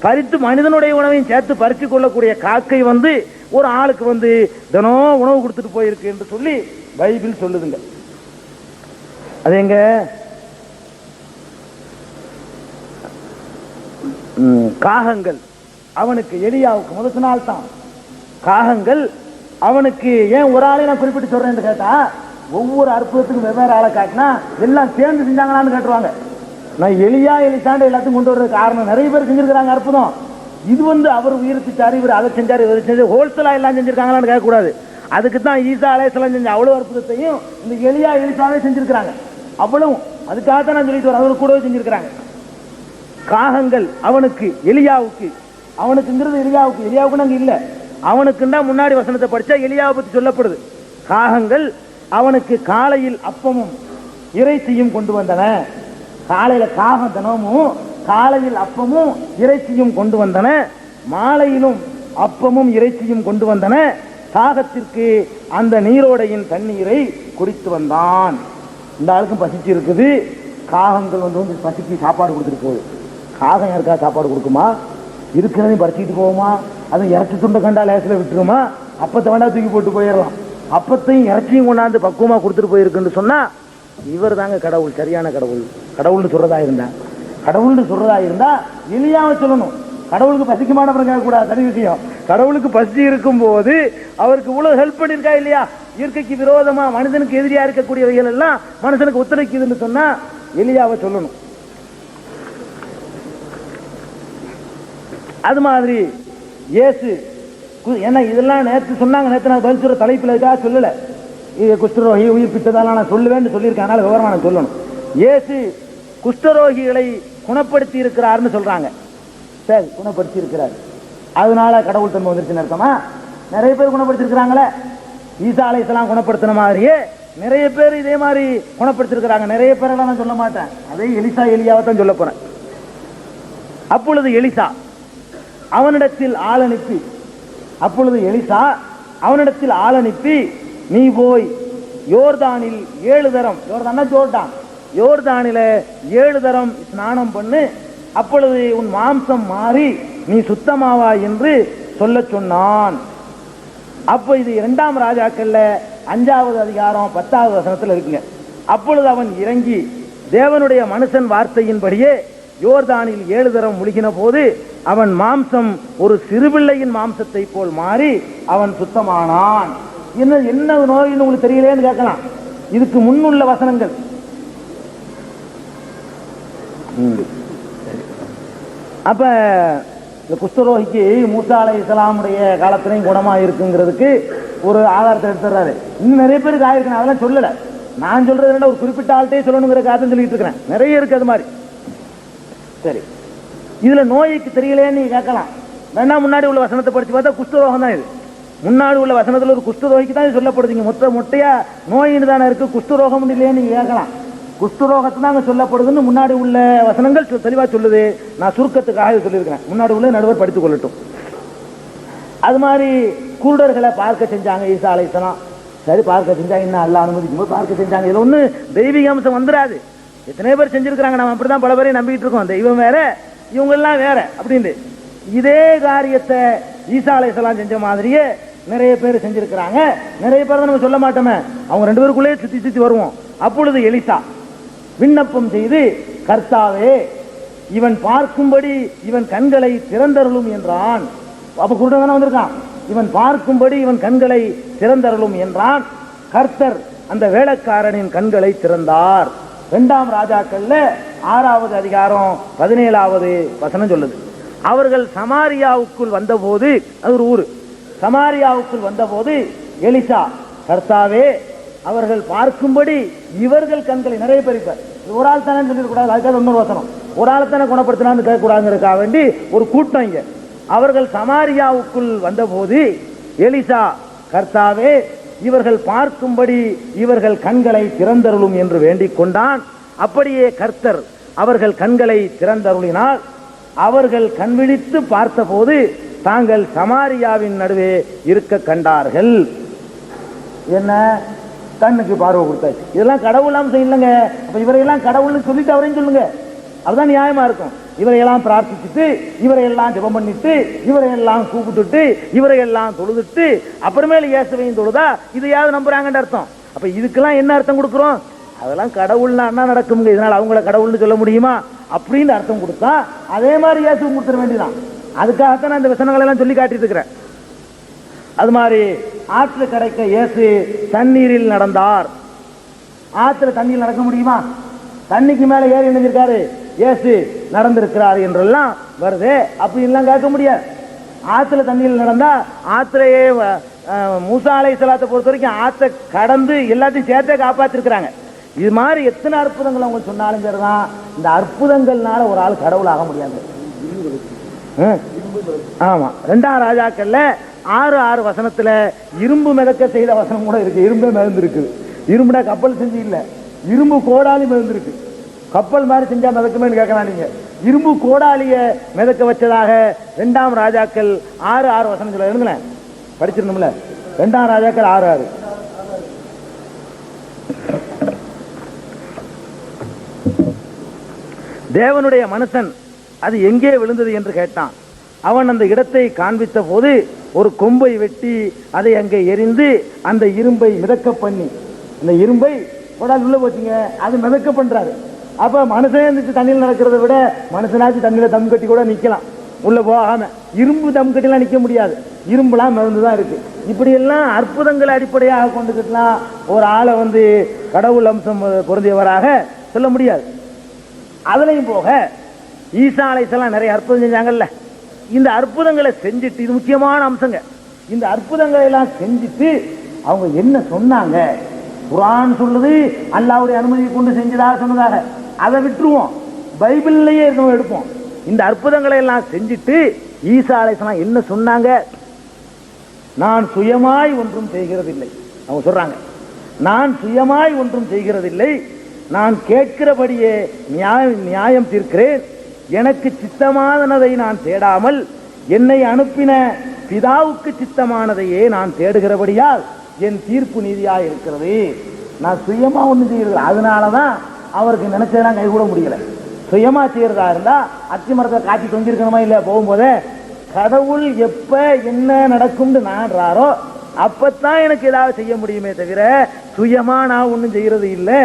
பறித்து மனிதனுடைய உணவையும் சேர்த்து பறித்து கொள்ளக்கூடிய காக்கை வந்து ஒரு ஆளுக்கு வந்து தினம் உணவு கொடுத்துட்டு போயிருக்கு என்று சொல்லி பைபிள் சொல்லுதுங்க. அது எங்க காகங்கள் அவனுக்கு, எலியாவுக்கு முதல் நாள் தான் காகங்கள் அவனுக்கு. ஏன் ஒரு ஆளை நான் குறிப்பிட்டு சொல்றேன் கேட்டா, ஒவ்வொரு அற்புதத்துக்கும் வெவ்வேறு ஆளை காட்டினா எல்லாம் சேர்ந்து செஞ்சாங்களான்னு கேட்டுருவாங்க. நான் எலிசாண்டு எல்லாத்தையும் கொண்டு வர்றது காரணம், நிறைய பேர் செஞ்சிருக்கிறாங்க அற்புதம். இது வந்து அவர் உயிர்ப்பிச்சாரு, இவர் அதை செஞ்சாரு, இவர் செஞ்சு ஹோல்சேலா எல்லாம் செஞ்சிருக்காங்களான்னு கேட்கக்கூடாது. அதுக்கு தான் ஈசா அலைஹிஸ்ஸலாம் செஞ்ச அவ்வளவு அற்புதத்தையும் இந்த எலிசாவே செஞ்சிருக்கிறாங்க. அவ்வளவு அதுக்காகத்தான் நான் சொல்லிட்டு வரேன், அவரு கூடவே செஞ்சிருக்கிறாங்க. காகங்கள் அவனுக்கு, எலியாவுக்கு, அவனுக்குங்கிறது எலியாவுக்கு நாங்க இல்ல, அவனுக்குண்டா முன்னாடி வசனத்தை படிச்சா எலியாவை பத்தி சொல்லப்படுது. காகங்கள் அவனுக்கு காலையில் அப்பமும் இறைச்சியும் கொண்டு வந்தன. காலையில காகம் தினமும் காலையில் அப்பமும் இறைச்சியும் கொண்டு வந்தன, மாலையிலும் அப்பமும் இறைச்சியும் கொண்டு வந்தன. காகத்திற்கு அந்த நீரோடையின் தண்ணீரை குடித்து வந்தான். இந்த ஆளுக்கும் பசிச்சு இருக்குது. காகங்கள் வந்து பசிக்கு சாப்பாடு கொடுத்துட்டு போகுது. காகம் யாருக்கா சாப்பாடு கொடுக்குமா? இருக்கிறதையும் பறிச்சுட்டு போகுமா? அதை இறச்சி துண்டை கண்டா லேசில் விட்டுருமா? அப்பத்தை வேண்டா தூக்கி போட்டு போயிடலாம். அப்பத்தையும் இறச்சியும் கொண்டாந்து பக்குவமா கொடுத்துட்டு போயிருக்குன்னு சொன்னா இவர் தாங்க கடவுள், சரியான கடவுள். கடவுள்னு சொல்றதா இருந்தா எலியாவை சொல்லணும். கடவுளுக்கு பசிக்க மாட்டேன் கேட்கக்கூடாது, சரி விஷயம். கடவுளுக்கு பசி இருக்கும் போது அவருக்கு இவ்வளவு ஹெல்ப் பண்ணிருக்கா இல்லையா? இயற்கைக்கு விரோதமா மனிதனுக்கு எதிரியா இருக்கக்கூடியவைகள் எல்லாம் மனுஷனுக்கு ஒத்துழைக்குதுன்னு சொன்னா எலியாவை சொல்லணும். அது மாதிரி இயேசு, ஏன்னா இதெல்லாம் நேற்று சொன்னாங்க, நேற்று நான் பதில் சொல்ற தலைப்பில் இருக்கா சொல்லல. குஷ்டரோகி உயிர்ப்பித்ததால நான் சொல்லுவேன்னு சொல்லியிருக்கேன், அதனால விவரமா நான் சொல்லணும். இயேசு குஷ்டரோகிகளை குணப்படுத்தி இருக்கிறார்னு சொல்றாங்க. சரி, குணப்படுத்தி இருக்கிறார், அதனால கடவுள் தன்மை வந்துருச்சுன்னு அர்த்தமா? நிறைய பேர் குணப்படுத்திருக்கிறாங்களே. ஈசா அலைஹிஸ்ஸலாம் குணப்படுத்தின மாதிரியே நிறைய பேர் இதே மாதிரி குணப்படுத்திருக்கிறாங்க. நிறைய பேரெல்லாம் நான் சொல்ல மாட்டேன், அதே எலியாவை தான் சொல்ல போறேன். அப்பொழுது எலிசா அவனிடத்தில் ஆள் அனுப்பி நீ போய் யோர்தானில் 7 தரம், யோர்தானில 7 தரம் ஸ்நானம் பண்ணு, அப்பொழுது உன் மாம்சம் மாறி நீ சுத்தமாவா என்று சொல்ல சொன்னான். அப்போ இது 2ஆம் ராஜாக்கள்ல 5வது அதிகாரம் 10வது வசனத்தில் இருக்குங்க. அப்பொழுது அவன் இறங்கி தேவனுடைய மனுஷன் வார்த்தையின்படியே யோர்தானில் 7 தரம் முழுகின போது அவன் மாம்சம் ஒரு சிறுபிள்ளையின் மாம்சத்தை போல் மாறி அவன் சுத்தமானான். என்ன நோயின்னு உங்களுக்கு தெரியலேன்னு கேட்கலாம். இதுக்கு முன்னுள்ள வசனங்கள் அப்ப இந்த குஷ்டரோகிக்கு மூசா அலைஹிஸ்ஸலாமுடைய காலத்திலையும் குணமா இருக்குங்கிறதுக்கு ஒரு ஆதாரத்தை எடுத்துறாரு. இன்னும் நிறைய பேருக்கு ஆயிருக்கு, அதெல்லாம் சொல்லல. நான் சொல்றது ஒரு குறிப்பிட்ட ஆள்கிட்டே சொல்லணுங்கிற காரணம் சொல்லிட்டு இருக்கிறேன். நிறைய இருக்கு அது மாதிரி. சரி, இதுல நோய்க்கு தெரியலையேன்னு நீங்க கேட்கலாம். வேணா முன்னாடி உள்ள வசனத்தை படிச்சு பார்த்தா குஷ்டரோகம் தான் இது. முன்னாடி உள்ள வசனத்துல ஒரு குஷ்டரோகிக்கு தான் இது சொல்லப்படுதுங்க. மொட்டையா நோயின்னு தானே இருக்கு, குஷ்டரோகம் இல்லையே நீங்க கேட்கலாம். குஷ்டரோகத்தை தான் சொல்லப்படுதுன்னு முன்னாடி உள்ள வசனங்கள் தெளிவா சொல்லுது. நான் சுருக்கத்துக்காக சொல்லியிருக்கிறேன், முன்னாடி உள்ள நடுவர் படித்துக் கொள்ளட்டும். அது மாதிரி குருடர்களை பார்க்க செஞ்சாங்க ஈசா அலைஹிஸ்ஸலாம். சரி, பார்க்க செஞ்சா என்ன அல்லாஹ் அனுமதிக்கும் போது பார்க்க செஞ்சாங்க. இதுல ஒண்ணு தெய்வீக அம்சம் வந்துடாது. எத்தனை பேர் செஞ்சிருக்கிறாங்க, நம்ம அப்படிதான் பல பேரையும் நம்பிக்கிட்டு இருக்கோம். தெய்வம் வேற, இவங்க எல்லாம் வேற அப்படின்னு. இதே காரியத்தை ஈசா அலைஹிஸ்ஸலாம் செஞ்ச மாதிரியே நிறைய பேர் செஞ்சிருக்கிறாங்க. நிறைய பேர் தான் நம்ம சொல்ல மாட்டோமே, அவங்க ரெண்டு பேருக்குள்ளே சுத்தி சுத்தி வருவோம். அப்பொழுது எலிசா விண்ணப்பம் செய்து, கர்த்தாவே இவன் பார்க்கும்படி இவன் கண்களை திறந்தருளும் என்றான். அப்ப குருடன் தானே வந்திருக்கான். இவன் பார்க்கும்படி இவன் கண்களை திறந்தருளும் என்றான். கர்த்தர் அந்த வேலைக்காரனின் கண்களை திறந்தார். 2 ராஜாக்கள்ல 6வது அதிகாரம் 17வது வசனம் சொல்லுது. அவர்கள் சமாரியாவுக்குள் வந்தபோது, அது ஒரு ஊரு, சமாரியாவுக்குள் வந்தபோது எலிசா, கர்த்தாவே அவர்கள் பார்க்கும்படி இவர்கள் கண்களை, நிறைய பேர் இப்ப ஒரு ஆள் தானே சொல்லிடக்கூடாது, அதுக்காக இன்னொரு வசனம், ஒரு ஆள் தானே குணப்படுத்தினான்னு கேட்கக்கூடாதுங்கிறதுக்காக வேண்டி ஒரு கூட்டம் இங்க. அவர்கள் சமாரியாவுக்குள் வந்தபோது எலிசா, கர்த்தாவே இவர்கள் பார்க்கும்படி இவர்கள் கண்களை திறந்தருளும் என்று வேண்டிக் கொண்டான். அப்படியே கர்த்தர் அவர்கள் கண்களை திறந்தருளினால் அவர்கள் கண்விழித்து பார்த்தபோது தாங்கள் சமாரியாவின் நடுவே இருக்க கண்டார்கள். என்ன, கண்ணுக்கு பார்வை கொடுத்தாச்சு. இதெல்லாம் கடவுள் அம்சம் இல்லைங்க. அப்ப இவரையெல்லாம் கடவுள்னு சொல்லிட்டு அவரையும் சொல்லுங்க, அதுதான் நியாயமா இருக்கும். இவரையெல்லாம் பிரார்த்திச்சுட்டு, இவரையெல்லாம் ஜெபம் பண்ணிட்டு, இவரையெல்லாம் கூப்பிட்டுட்டு, இவரையெல்லாம் தொழுதுட்டு அப்புறமேல இயேசுவையும் தொழுதா இதையாவது நம்புறாங்கன்னு அர்த்தம். அப்ப இதுக்கெல்லாம் என்ன அர்த்தம் கொடுக்குறோம்? அதெல்லாம் கடவுள்னா என்ன நடக்குங்க, இதனால அவங்கள கடவுள்னு சொல்ல முடியுமா அப்படின்னு அர்த்தம் கொடுத்தா அதே மாதிரி இயேசுவும் கொடுத்துட வேண்டியதான். அதுக்காகத்தான் நான் இந்த வசனங்களை எல்லாம் சொல்லி காட்டிட்டு இருக்கிறேன். அது மாதிரி ஆற்று கடைக்க இயேசு தண்ணீரில் நடந்தார். ஆற்றுல தண்ணீர் நடக்க முடியுமா? தண்ணிக்கு மேல ஏறி நினைஞ்சிருக்காரு, இயேசு நடந்திருக்கிறார் என்றெல்லாம் வருது. அப்படின்லாம் கேட்க முடியாது. ஆற்றுல தண்ணீர் நடந்தா ஆற்றுலையே மூசா அலைஹிஸ்ஸலாத்தை பொறுத்த வரைக்கும் ஆற்றை கடந்து எல்லாத்தையும் சேர்த்தே காப்பாற்றிருக்கிறாங்க. இது மாதிரி எத்தனை அற்புதங்கள் அவங்க சொன்னாலும் சரிதான், இந்த அற்புதங்கள்னால ஒரு ஆள் கடவுள் ஆக முடியாது. ஆமா, 2 ராஜாக்கள்ல 6 வசனத்துல இரும்பு மிதக்க செய்த வசனம் கூட இருக்கு. இரும்பே மிதந்திருக்கு. இரும்புனா கப்பல் செஞ்சு இல்ல, இரும்பு கோடாலி மிதந்திருக்கு. கப்பல் மாதிரி செஞ்சா மிதக்குமேன்னு கேட்கலாம் நீங்க. இரும்பு கோடாலிய மிதக்க வச்சதாக 2 ராஜாக்கள் 6 வசனம் சொல்ல இருங்களேன், படிச்சிருந்தோம்ல. 2 ராஜாக்கள் 6. தேவனுடைய மனுஷன் அது எங்கே விழுந்தது என்று கேட்டான். அவன் அந்த இடத்தை காண்பித்த போது ஒரு கொம்பை வெட்டி அதை அங்கே எரிந்து அந்த இரும்பை மிதக்க பண்ணி, அந்த இரும்பை கோடாலி உள்ள போச்சுங்க, அது மிதக்க பண்றாரு. அப்ப மனுஷனே இருந்துச்சு தண்ணியில் நடக்கிறத விட மனுஷனாச்சு தண்ணியில தம் கட்டி கூட நிக்கலாம், உள்ள போகாம. இரும்பு தம் கட்டிலாம் நிக்க முடியாது, இரும்புலாம் மிதந்துதான் இருக்கு. இப்படி எல்லாம் அற்புதங்களை அடிப்படையாக கொண்டுக்கிட்டலாம் ஒரு ஆளை கடவுள் அம்சம் பொருந்தியவராக சொல்ல முடியாது. அதுலயும் போக ஈசா அலைஹிஸ்ஸலாம் நிறைய அற்புதம் செஞ்சாங்கல்ல. இந்த அற்புதங்களை செஞ்சுட்டு, இது முக்கியமான அம்சங்க, இந்த அற்புதங்களை எல்லாம் செஞ்சுட்டு அவங்க என்ன சொன்னாங்க? குர்ஆன் சொல்லுது அல்லாஹ்வுடைய அனுமதியை கொண்டு செஞ்சதாக சொன்னதாக. அதை விட்டுருவோம், பைபிள்லயே நம்ம எடுப்போம். இந்த அற்புதங்களை எல்லாம் செஞ்சுட்டு ஈசா அலைஹிஸ்ஸலாம் என்ன சொன்னாங்க? நான் சுயமாய் ஒன்றும் செய்கிறதில்லை. அவங்க சொல்றாங்க, நான் சுயமாய் ஒன்றும் செய்கிறதில்லை, நான் கேட்கிறபடியே நியாயம் தீர்க்கிறேன். எனக்கு சித்தமானதை நான் தேடாமல் என்னை அனுப்பின பிதாவுக்கு சித்தமானதையே நான் தேடுகிறபடியால் என் தீர்ப்பு நீதியாக இருக்கிறது. நான் சுயமா ஒன்றும் செய்யறது, அதனாலதான் அவருக்கு நினைச்சதெல்லாம் கைகூட முடியல. சுயமா செய்யறதா இருந்தா அத்தி மரத்தை காட்சி தொங்கிருக்கணுமா இல்லையா? போகும்போதே கடவுள் எப்ப என்ன நடக்கும்னு நாடுறாரோ அப்பத்தான் எனக்கு ஏதாவது செய்ய முடியுமே தவிர சுயமா நான் ஒன்றும் செய்யறது இல்லை.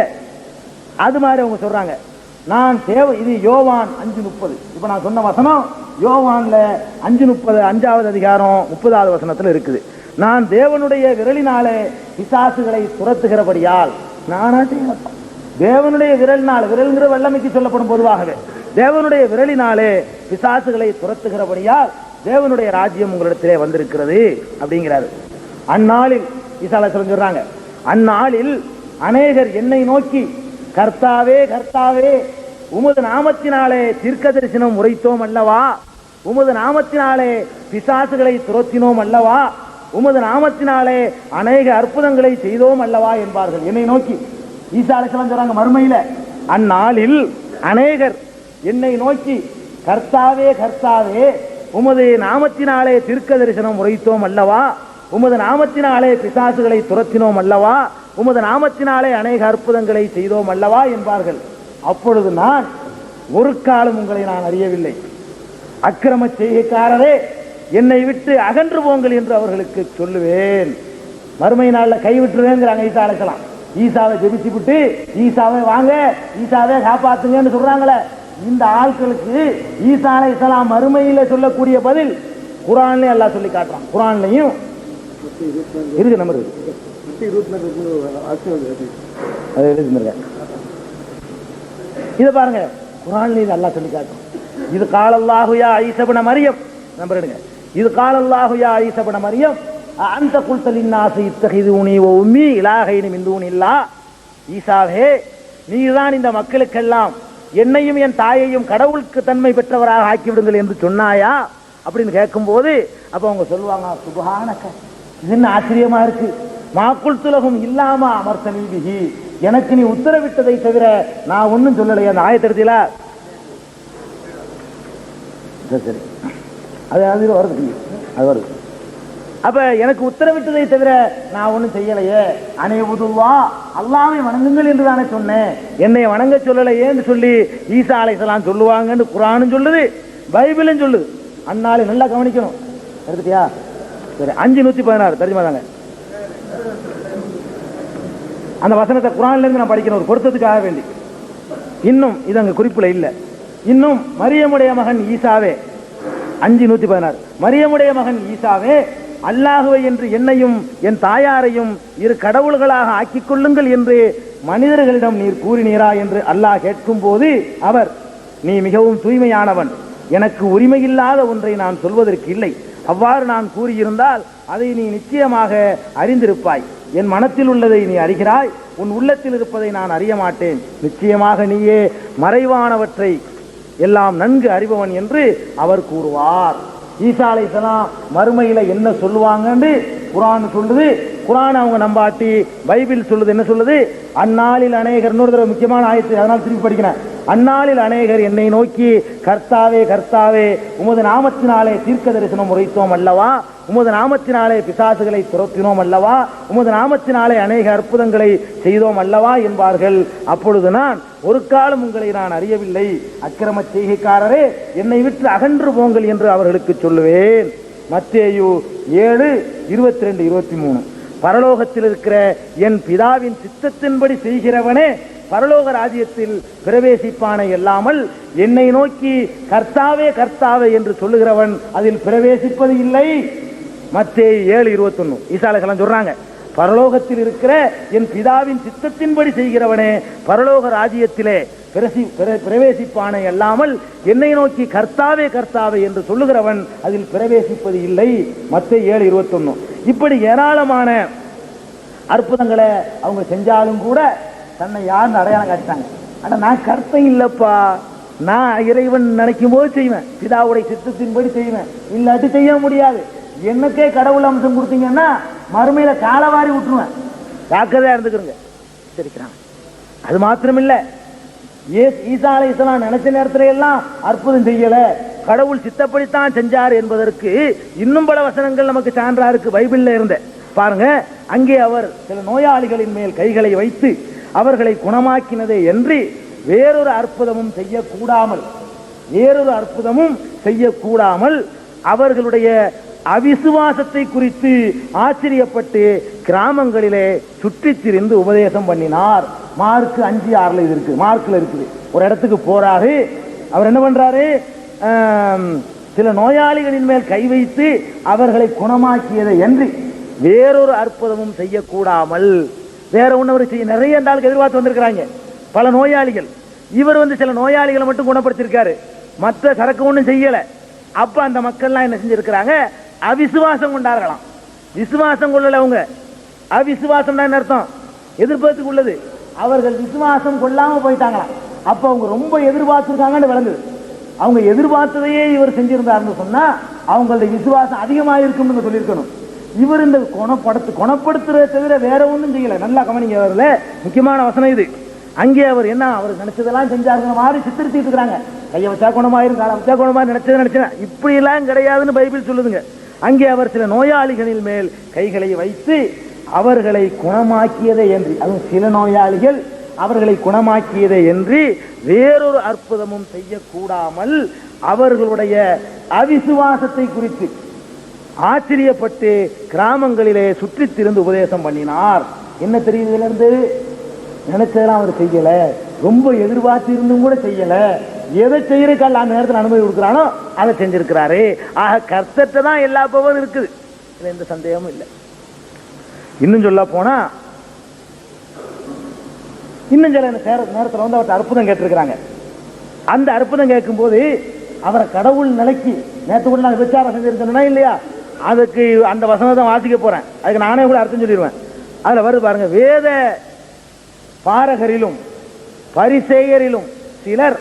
அது மாதிரி அவங்க சொல்றாங்க. நான் இது யோவான் 5:30. இப்ப நான் சொன்ன வசனம் யோவான்ல 5:30, 5வது அதிகாரம் 30வது வசனத்துல இருக்குது. நான் தேவனுடைய விரலினாலே பிசாசுகளை துரத்துகிறபடியால், நானா செய்யணும் தேவனுடைய விரலினால், விரல்ங்கிற வல்லமைக்கு சொல்லப்படும் பொதுவாகவே, தேவனுடைய விரலினாலே பிசாசுகளை துரத்துகிறபடியால் தேவனுடைய ராஜ்யம் உங்களிடத்திலே வந்திருக்கிறது அப்படிங்கிறாரு. அந்நாளில் ஈசா அலைஹிஸ்ஸலாம் சொல்றாங்க, அந்நாளில் அநேகர் என்னை நோக்கி கர்த்தாவே கர்த்தாவே உமது நாமத்தினாலே தீர்க்க தரிசனம் உரைத்தோம் அல்லவா, உமது நாமத்தினாலே பிசாசுகளை துரத்தினோம் அல்லவா, உமது நாமத்தினாலே அநேக அற்புதங்களை செய்தோம் அல்லவா என்பார்கள். என்னை நோக்கி ஈசா அலைஹிஸ்ஸலாம் சொல்றாங்க, மறுமையில அந்நாளில் அநேகர் என்னை நோக்கி கர்த்தாவே கர்த்தாவே உமது நாமத்தினாலே தீர்க்க தரிசனம் உரைத்தோம் அல்லவா, உமது நாமத்தினாலே பிசாசுகளை துரத்தினோம் அல்லவா, உமது நாமத்தினாலே அநேக அற்புதங்களை செய்தோம் அல்லவா என்பார்கள். அப்பொழுது நான் ஒரு காலம் உங்களை நான் அறியவில்லை, அக்கிரம செய்கைக்காரரே என்னை விட்டு அகன்று போங்கள் என்று அவர்களுக்கு சொல்லுவேன். மறுமை நாளில் கைவிட்டுருவேங்கிறாங்க ஈசா அலைஹிஸ்ஸலாம். ஈசாவை ஜெபிச்சு விட்டு ஈசாவை வாங்க ஈசாவை காப்பாத்துங்கன்னு சொல்றாங்களே, இந்த ஆட்களுக்கு ஈசா அலைஹிஸ்ஸலாம் மறுமையில சொல்லக்கூடிய பதில் குர்ஆன்லயே அல்லாஹ் சொல்லி காட்டுறான். குர்ஆன்லயும் இருக்கு நம்பர் இத பாருங்க, குர்ஆன்லயே அல்லாஹ் சொல்லி காட்டுறான். இது கால அல்லாஹு யா ஈஸா இப்னு மரியம், நம்பர் எடுங்க. இது கால அல்லாஹு யா ஈஸா இப்னு மரியம் அந்த குல்த லின்னாஸி இத்தகிதுனி வ உம்மி இலாஹைனி மின் தூனில்லாஹ், ஈசாவே நீதான் இந்த மக்களுக்கெல்லாம் என்னையும் என் தாயையும் கடவுளுக்கு தன்மை பெற்றவராக ஆக்கி விடுங்கள் என்று சொன்னாயா அப்படின்னு கேட்கும்போது அப்ப அவங்க சொல்லுவாங்க, சுப்ஹானக, இது என்ன ஆச்சரியமா இருக்கு, மாக்குல் துலகும் இல்லாம அமர்த்தனி பிஹி, எனக்கு நீ உத்தரவிட்டதை தவிர நான் ஒன்னும் சொல்லலையே. அந்த ஆயத்தெடுத்தீங்களா? சரி, அது வருது, அது வருது. அப்ப எனக்கு உத்தரவிட்டதை தவிர நான் ஒன்னும் செய்யலையே. அனைவதுவா அல்லாஹ்வை வணங்குங்கள் என்று தானே சொன்னேன், என்னை வணங்க சொல்லலையேன்னு சொல்லி ஈசா அலைஹிஸ்ஸலாம் சொல்லுவாங்கன்னு குர்ஆனும் சொல்லுது, பைபிளும் சொல்லுது. அந்நாளை நல்லா கவனிக்கணும். எடுத்துட்டியா? சரி, 5:116 தர்ஜுமா தாங்க. அந்த வசனத்தை குர்ஆன்ல இருந்து நான் படிக்கணும் ஒரு பொருத்தத்துக்காக வேண்டி. இன்னும் இது அங்க குறிப்புல இல்ல. இன்னும் மரியமுடைய மகன் ஈசாவே, 5:116, மரியமுடைய மகன் ஈசாவே அல்லாஹுவை என்று என்னையும் என் தாயாரையும் இரு கடவுள்களாக ஆக்கிக் கொள்ளுங்கள் என்று மனிதர்களிடம் நீர் கூறினீரா என்று அல்லாஹ் கேட்கும் போது அவர், நீ மிகவும் தூய்மையானவன், எனக்கு உரிமையில்லாத ஒன்றை நான் சொல்வதற்கு இல்லை, அவ்வாறு நான் கூறியிருந்தால் அதை நீ நிச்சயமாக அறிந்திருப்பாய், என் மனத்தில் உள்ளதை நீ அறிகிறாய், உன் உள்ளத்தில் இருப்பதை நான் அறிய மாட்டேன், நிச்சயமாக நீயே மறைவானவற்றை எல்லாம் நன்கு அறிபவன் என்று அவர் கூறுவார். ஈசா அலைஹிஸ்ஸலாம் மறுமையில என்ன சொல்லுவாங்கன்னு குர்ஆன் சொல்லுது. குர்ஆன் அவங்க நம்பாட்டி பைபிள் சொல்லுது. என்ன சொல்லுது? அந்நாளில் அநேகர், இன்னொரு தடவை முக்கியமான ஆயத்து, அதனால் திருப்பி படிக்கிறேன். அந்நாளில் அநேகர் என்னை நோக்கி கர்த்தாவே கர்த்தாவே உமது நாமத்தினாலே தீர்க்க தரிசனம் உரைத்தோம் அல்லவா, உமது நாமத்தினாலே பிசாசுகளை துரத்தினோம் அல்லவா, உமது நாமத்தினாலே அநேக அற்புதங்களை செய்தோம் அல்லவா என்பார்கள். அப்பொழுது நான் ஒரு காலம் உங்களை நான் அறியவில்லை, அக்கிரம செய்கைக்காரரே என்னை விட்டு அகன்று போங்கள் என்று அவர்களுக்கு சொல்லுவேன். மத்தேயு 7:22-23, பரலோகத்தில் இருக்கிற என் பிதாவின் சித்தத்தின்படி செய்கிறவனே பரலோக ராஜ்யத்தில் பிரவேசிப்பானே அல்லாமல் என்னை நோக்கி கர்த்தாவே கர்த்தாவே என்று சொல்லுகிறவன் அதில் பிரவேசிப்பது இல்லை. மத்தேயு 7:21, ஈசா அலைஹிஸ்ஸலாம் சொல்றாங்க, பரலோகத்தில் இருக்கிற என் பிதாவின் சித்தத்தின்படி செய்கிறவனே பரலோக ராஜ்யத்திலே பிரவேசிப்பானே அல்லாமல் என்னை நோக்கி கர்த்தாவே கர்த்தாவே என்று சொல்லுகிறவன் அதில் பிரவேசிப்பது இல்லை. மத்தேயு 7:21. இப்படி ஏராளமான அற்புதங்களை அவங்க செஞ்சாலும் கூட தன்னை யாருன்னு அடையாளம் காட்டாங்க. ஆனா நான் கர்த்தம் இல்லப்பா, நான் இறைவன் நினைக்கும் போது செய்வேன், பிதாவுடைய சித்தத்தின்படி செய்வேன், இல்லாட்டி செய்ய முடியாது. எனக்கே கடவுள் அம்சம் கொடுத்தீங்கன்னா மறுமையில காலவாரி விட்டுருவேன், ஜாக்கிரதையா இருந்துக்கிறங்க சரிக்கிறாங்க. அது மாத்திரமில்ல, ஈசா அலைஹிஸ்ஸலாம் நினைச்ச நேரத்துல எல்லாம் அற்புதம் செய்யல, கடவுள் சித்தப்படித்தான் செஞ்சார் என்பதற்கு இன்னும் பல வசனங்கள் நமக்கு சான்றா இருக்கு பைபிள்ல இருந்த. பாருங்க, அங்கே அவர் சில நோயாளிகளின் மேல் கைகளை வைத்து அவர்களை குணமாக்கினதே என்று வேறொரு அற்புதமும் செய்யக்கூடாமல் அவர்களுடைய அவிசுவாசத்தை குறித்து ஆச்சரியப்பட்டு கிராமங்களிலே சுற்றி திரிந்து உபதேசம் பண்ணினார். மார்க் 5:6 இது இருக்கு, மார்க்ல இருக்குது. ஒரு இடத்துக்கு போறாரு, அவர் என்ன பண்றாரு, சில நோயாளிகளின் மேல் கை வைத்து அவர்களை குணமாக்கியதை என்று வேறொரு அற்புதமும் செய்யக்கூடாமல் வேற ஒன்று செய்ய நிறைய நாளுக்கு எதிர்பார்த்து வந்திருக்கிறாங்க பல நோயாளிகள். இவர் சில நோயாளிகளை மட்டும் குணப்படுத்திருக்காரு, மற்ற சரக்கு ஒன்றும் செய்யல. அப்ப அந்த மக்கள்லாம் என்ன செஞ்சிருக்கிறாங்க, அவிசுவாசம் கொண்டார்களாம். விசுவாசம் கொள்ளல அவங்க. அவிசுவாசம் என்ன அர்த்தம், எதிர்பார்த்துக்கு உள்ளது. அவர்கள் விசுவாசம் கொள்ளாம போயிட்டாங்களாம். அப்ப அவங்க ரொம்ப எதிர்பார்த்திருக்காங்கன்னு விளங்குது. அவங்க எதிர்பார்த்ததையே இவர் செஞ்சிருந்தாருன்னு சொன்னா அவங்களுடைய விசுவாசம் அதிகமாக இருக்கும்னு சொல்லியிருக்கணும். இவர் இந்த குணப்படுத்துறதை தவிர வேற ஒன்றும் செய்யல. நல்லா கவனிங்க, வரல முக்கியமான வசனம் இது. அங்கே அவர் என்ன, அவர் நினைச்சதெல்லாம் செஞ்சாருங்கிற மாதிரி சித்தரித்திட்டு இருக்கிறாங்க. கையை வச்சா குணமாயிரும், காலை வச்சா குணமாயிரும், நினைச்சேன் இப்படி எல்லாம் கிடையாதுன்னு பைபிள் சொல்லுதுங்க. அங்கே அவர் சில நோயாளிகளின் மேல் கைகளை வைத்து அவர்களை குணமாக்கியதை என்று, அதுவும் சில நோயாளிகள் அவர்களை குணமாக்கியதை என்று வேறொரு அற்புதமும் செய்யக்கூடாமல் அவர்களுடைய அவிசுவாசத்தை குறித்து ஆச்சரியப்பட்டு கிராமங்களிலே சுற்றி திரிந்து உபதேசம் பண்ணினார். என்ன தெரியுது, இருந்து நினைச்சதெல்லாம் அவர் செய்யல, ரொம்ப எதிர்பார்த்து இருந்தும் கூட செய்யல, எதை செய்யறதுக்கு அந்த நேரத்தில் அனுமதி கொடுக்கிறானோ அதை செஞ்சிருக்கிறாரு. ஆக கர்த்தர்ட்ட தான் எல்லா பவரும் இருக்குது, எந்த சந்தேகமும் இல்லை. இன்னும் சொல்ல போனா இன்னும் சில நேரத்தில் அவர்கிட்ட அற்புதம் கேட்டிருக்கிறாங்க. அந்த அற்புதம் கேட்கும் போது அவரை கடவுள் நிலைக்கு, நேற்று கூட நான் விசாரம் செஞ்சிருக்கேன்னா இல்லையா, அதுக்கு அந்த வசனத்தை வாசிக்க போறேன். அதுக்கு நானே கூட அர்த்தம் சொல்லிடுவேன். அதுல வருது பாருங்க, வேத பாரகரிலும் பரிசேயரிலும் சிலர்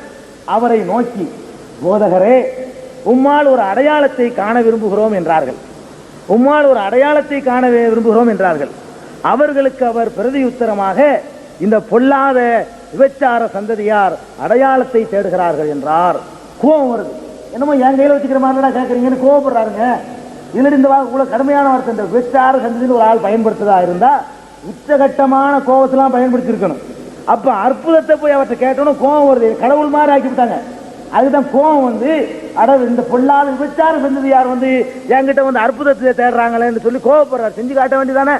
அவரை நோக்கி, போதகரே, உம்மால் ஒரு அடையாளத்தை காண விரும்புகிறோம் என்றார்கள். உம்மால் ஒரு அடையாளத்தை காண விரும்புகிறோம் என்றார்கள். அவர்களுக்கு அவர் பிரதியுத்தரமாக, இந்த பொல்லாத விபச்சார சந்ததியார் அடையாளத்தை தேடுகிறார்கள் என்றார். கோபம் வருது. என்னமோ என் கையில் வச்சுக்கிற மாதிரி கேட்கறீங்கன்னு கோபப்படுறாருங்க. இதுல இந்த இவ்வளவு கடுமையான வார்த்தை, இந்த விபச்சார சந்ததின்னு ஒரு ஆள் பயன்படுத்துதா இருந்தா உச்சகட்டமான கோபத்தெல்லாம் பயன்படுத்தி இருக்கணும். அப்ப அற்புதத்தை போய் அவற்றை கேட்டோன்னு கோபம் வருது, கடவுள் மாதிரி ஆக்கிவிட்டாங்க. அதுதான் கோபம் இந்த பொல்லாத விபச்சார சந்ததியார் என்கிட்ட அற்புதத்தை தேடுறாங்களேன்னு சொல்லி கோபப்படுறாரு. செஞ்சு காட்ட வேண்டியதானே.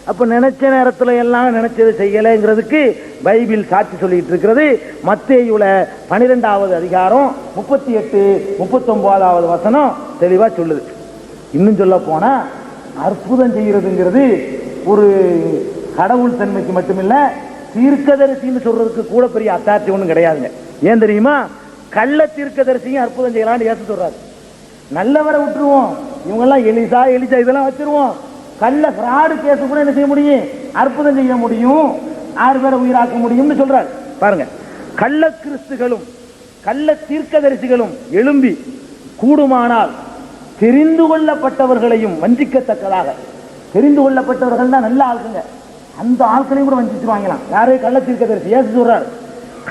அப்ப நினைச்ச நேரத்துல எல்லாம் நினைச்சது செய்யலைங்கிறதுக்கு பைபிள் சாட்சி சொல்லிட்டு இருக்கிறது. மத்தேயுல 12வது அதிகாரம் 38, 39வது வசனம் தெளிவா சொல்லுது. இன்னும் சொல்ல போனா அற்புதம் செய்யறதுங்கிறது ஒரு கடவுள் தன்மைக்கு மட்டுமில்ல, தீர்க்கதரிசின்னு சொல்றதுக்கு கூட பெரிய அத்தாட்சி ஒன்றும் கிடையாதுங்க. ஏன் தெரியுமா, கள்ள தீர்க்கதரிசியும் அற்புதம் செய்யலாம்னு ஏசு சொல்றாரு. நல்லவரை விட்டுருவோம், இவங்கெல்லாம் எலிசா இதெல்லாம் வச்சிருவோம். கள்ள ஃப்ராடு கேஸ் கூட என்ன செய்ய முடியும், அற்புதம் செய்ய முடியும், 6 பேரை உயிராக்க முடியும்னு சொல்றாரு. பாருங்க, கள்ள கிறிஸ்துகளும் கள்ள தீர்க்கதரிசிகளும் எழும்பி கூடுமானால் தெரிந்து கொள்ளப்பட்டவர்களையும் வஞ்சிக்கத்தக்கதாக, தெரிந்து கொள்ளப்பட்டவர்கள் தான் நல்ல ஆளுங்க, அந்த ஆட்களையும் கூட வஞ்சிச்சு வாங்கலாம். யாரு, கள்ள தீர்க்கதரிசி. ஏசு சொல்றாரு,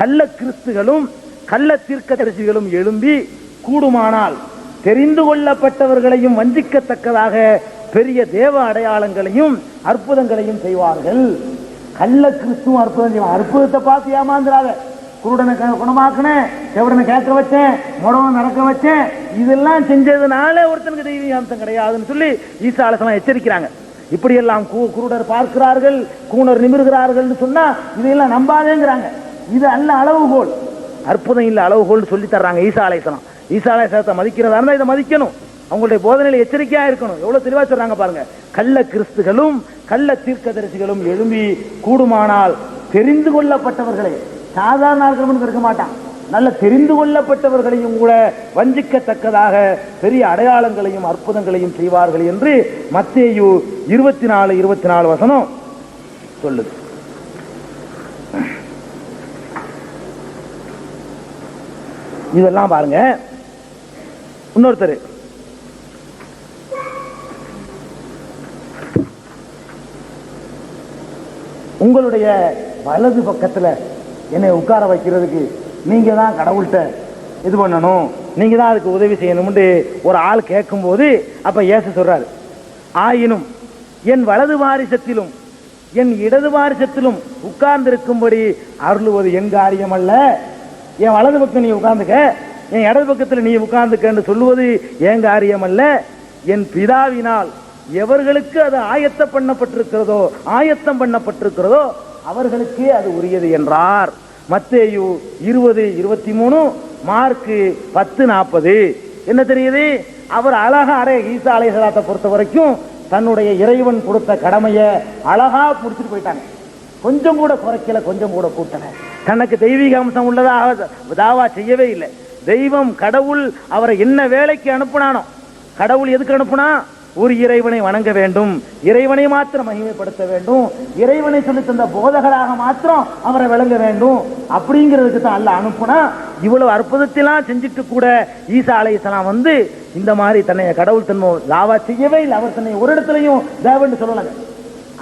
கள்ள கிறிஸ்துகளும் கள்ள தீர்க்கதரிசிகளும் எழும்பி கூடுமானால் தெரிந்து கொள்ளப்பட்டவர்களையும் வஞ்சிக்கத்தக்கதாக பெரிய தேவ அடையாளங்களையும் அற்புதங்களையும் செய்வார்கள். கள்ள கிறிஸ்துவும் அற்புதம் செய்வான். அற்புதத்தை பார்த்து ஏமாந்துடாத. குருடனை குணமாக்கினேன், செவடனை கேட்க வச்சேன், முடவனை நடக்க வச்சேன், இதெல்லாம் செஞ்சதுனால ஒருத்தனுக்கு தெய்வீகாம்சம் கிடையாதுன்னு சொல்லி ஈசா அலைஹிஸ்ஸலாம் எச்சரிக்கிறாங்க. இப்படியெல்லாம் குருடர் பார்க்கிறார்கள், கூணர் நிமிர்கிறார்கள் சொன்னா இதையெல்லாம் நம்பாதேங்கிறாங்க. இது அல்ல அளவுகோல், அற்புதம் இல்ல அளவுகோல் சொல்லி தர்றாங்க ஈசா அலைஹிஸ்ஸலாம். ஈசா அலைஹிஸ்ஸலாத்தை மதிக்கிறதா இருந்தா இதை மதிக்கணும். அவங்களுடைய போதனையில எச்சரிக்கையா இருக்கணும். எவ்வளவு தெளிவா சொல்றாங்க பாருங்க. கள்ள கிறிஸ்துகளும் கள்ள தீர்க்கதரிசிகளும் எழும்பி கூடுமானால் தெரிந்து கொள்ளப்பட்டவர்களை, சாதாரண ஆட்கள் இருக்க மாட்டான், நல்ல தெரிந்து கொள்ளப்பட்டவர்களையும் கூட வஞ்சிக்கத்தக்கதாக பெரிய அடையாளங்களையும் அற்புதங்களையும் செய்வார்கள் என்று மத்தேயு 24 வசனம் சொல்லுது. இதெல்லாம் பாருங்க. இன்னொருத்தர், உங்களுடைய வலது பக்கத்துல என்னை உட்கார வைக்கிறதுக்கு நீங்க தான் கடவுள்கிட்ட இது பண்ணணும், நீங்க தான் அதுக்கு உதவி செய்யணும்னு ஒரு ஆள் கேட்கும் போது அப்ப இயேசு சொல்றாரு, ஆயினும் என் வலது வாரிசத்திலும் என் இடது வாரிசத்திலும் உட்கார்ந்திருக்கும்படி அருளுவது என் காரியம் அல்ல. என் வலது பக்கம் நீ உட்கார்ந்துக்க, என் இடது பக்கத்தில் நீ உட்கார்ந்துக்க சொல்லுவது என் காரியம் அல்ல, என் பிதாவினால் எவர்களுக்கு அது ஆயத்தம் பண்ணப்பட்டிருக்கிறதோ அவர்களுக்கே அது உரியது என்றார். மத்தேயு 20:23, மார்க்கு 10:40. என்ன தெரியுது, அவர் அழகா ஈசா அலைஹிஸ்ஸலாத்தை பொறுத்த வரைக்கும் தன்னுடைய இறைவன் கொடுத்த கடமையை அழகா முடிச்சுட்டு போயிட்டாங்க. கொஞ்சம் கூட குறைக்கல, கொஞ்சம் கூட கூட்டல. தனக்கு தெய்வீக அம்சம் உள்ளதாக தாவா செய்யவே இல்லை. தெய்வம் கடவுள் அவரை என்ன வேலைக்கு அனுப்புனானோ, கடவுள் எதுக்கு அனுப்புனா, ஒரு இறைவனை வணங்க வேண்டும், இறைவனை மாத்திரம் மகிமைப்படுத்த வேண்டும், இறைவனை சொல்லி தந்த போதகராக மாத்திரம் அவரை விளங்க வேண்டும் அப்படிங்கிறதுக்கு தான் அல்லாஹ் அனுப்புனா. இவ்வளவு அற்புதத்தெல்லாம் செஞ்சுட்டு கூட ஈசா அலைஹிஸ்ஸலாம் வந்து இந்த மாதிரி தன்னை கடவுள் தன்மை தாவா செய்யவே இல்லை. அவர் தன்னை ஒரு இடத்துலையும் தேவன்னு சொல்லலைங்க.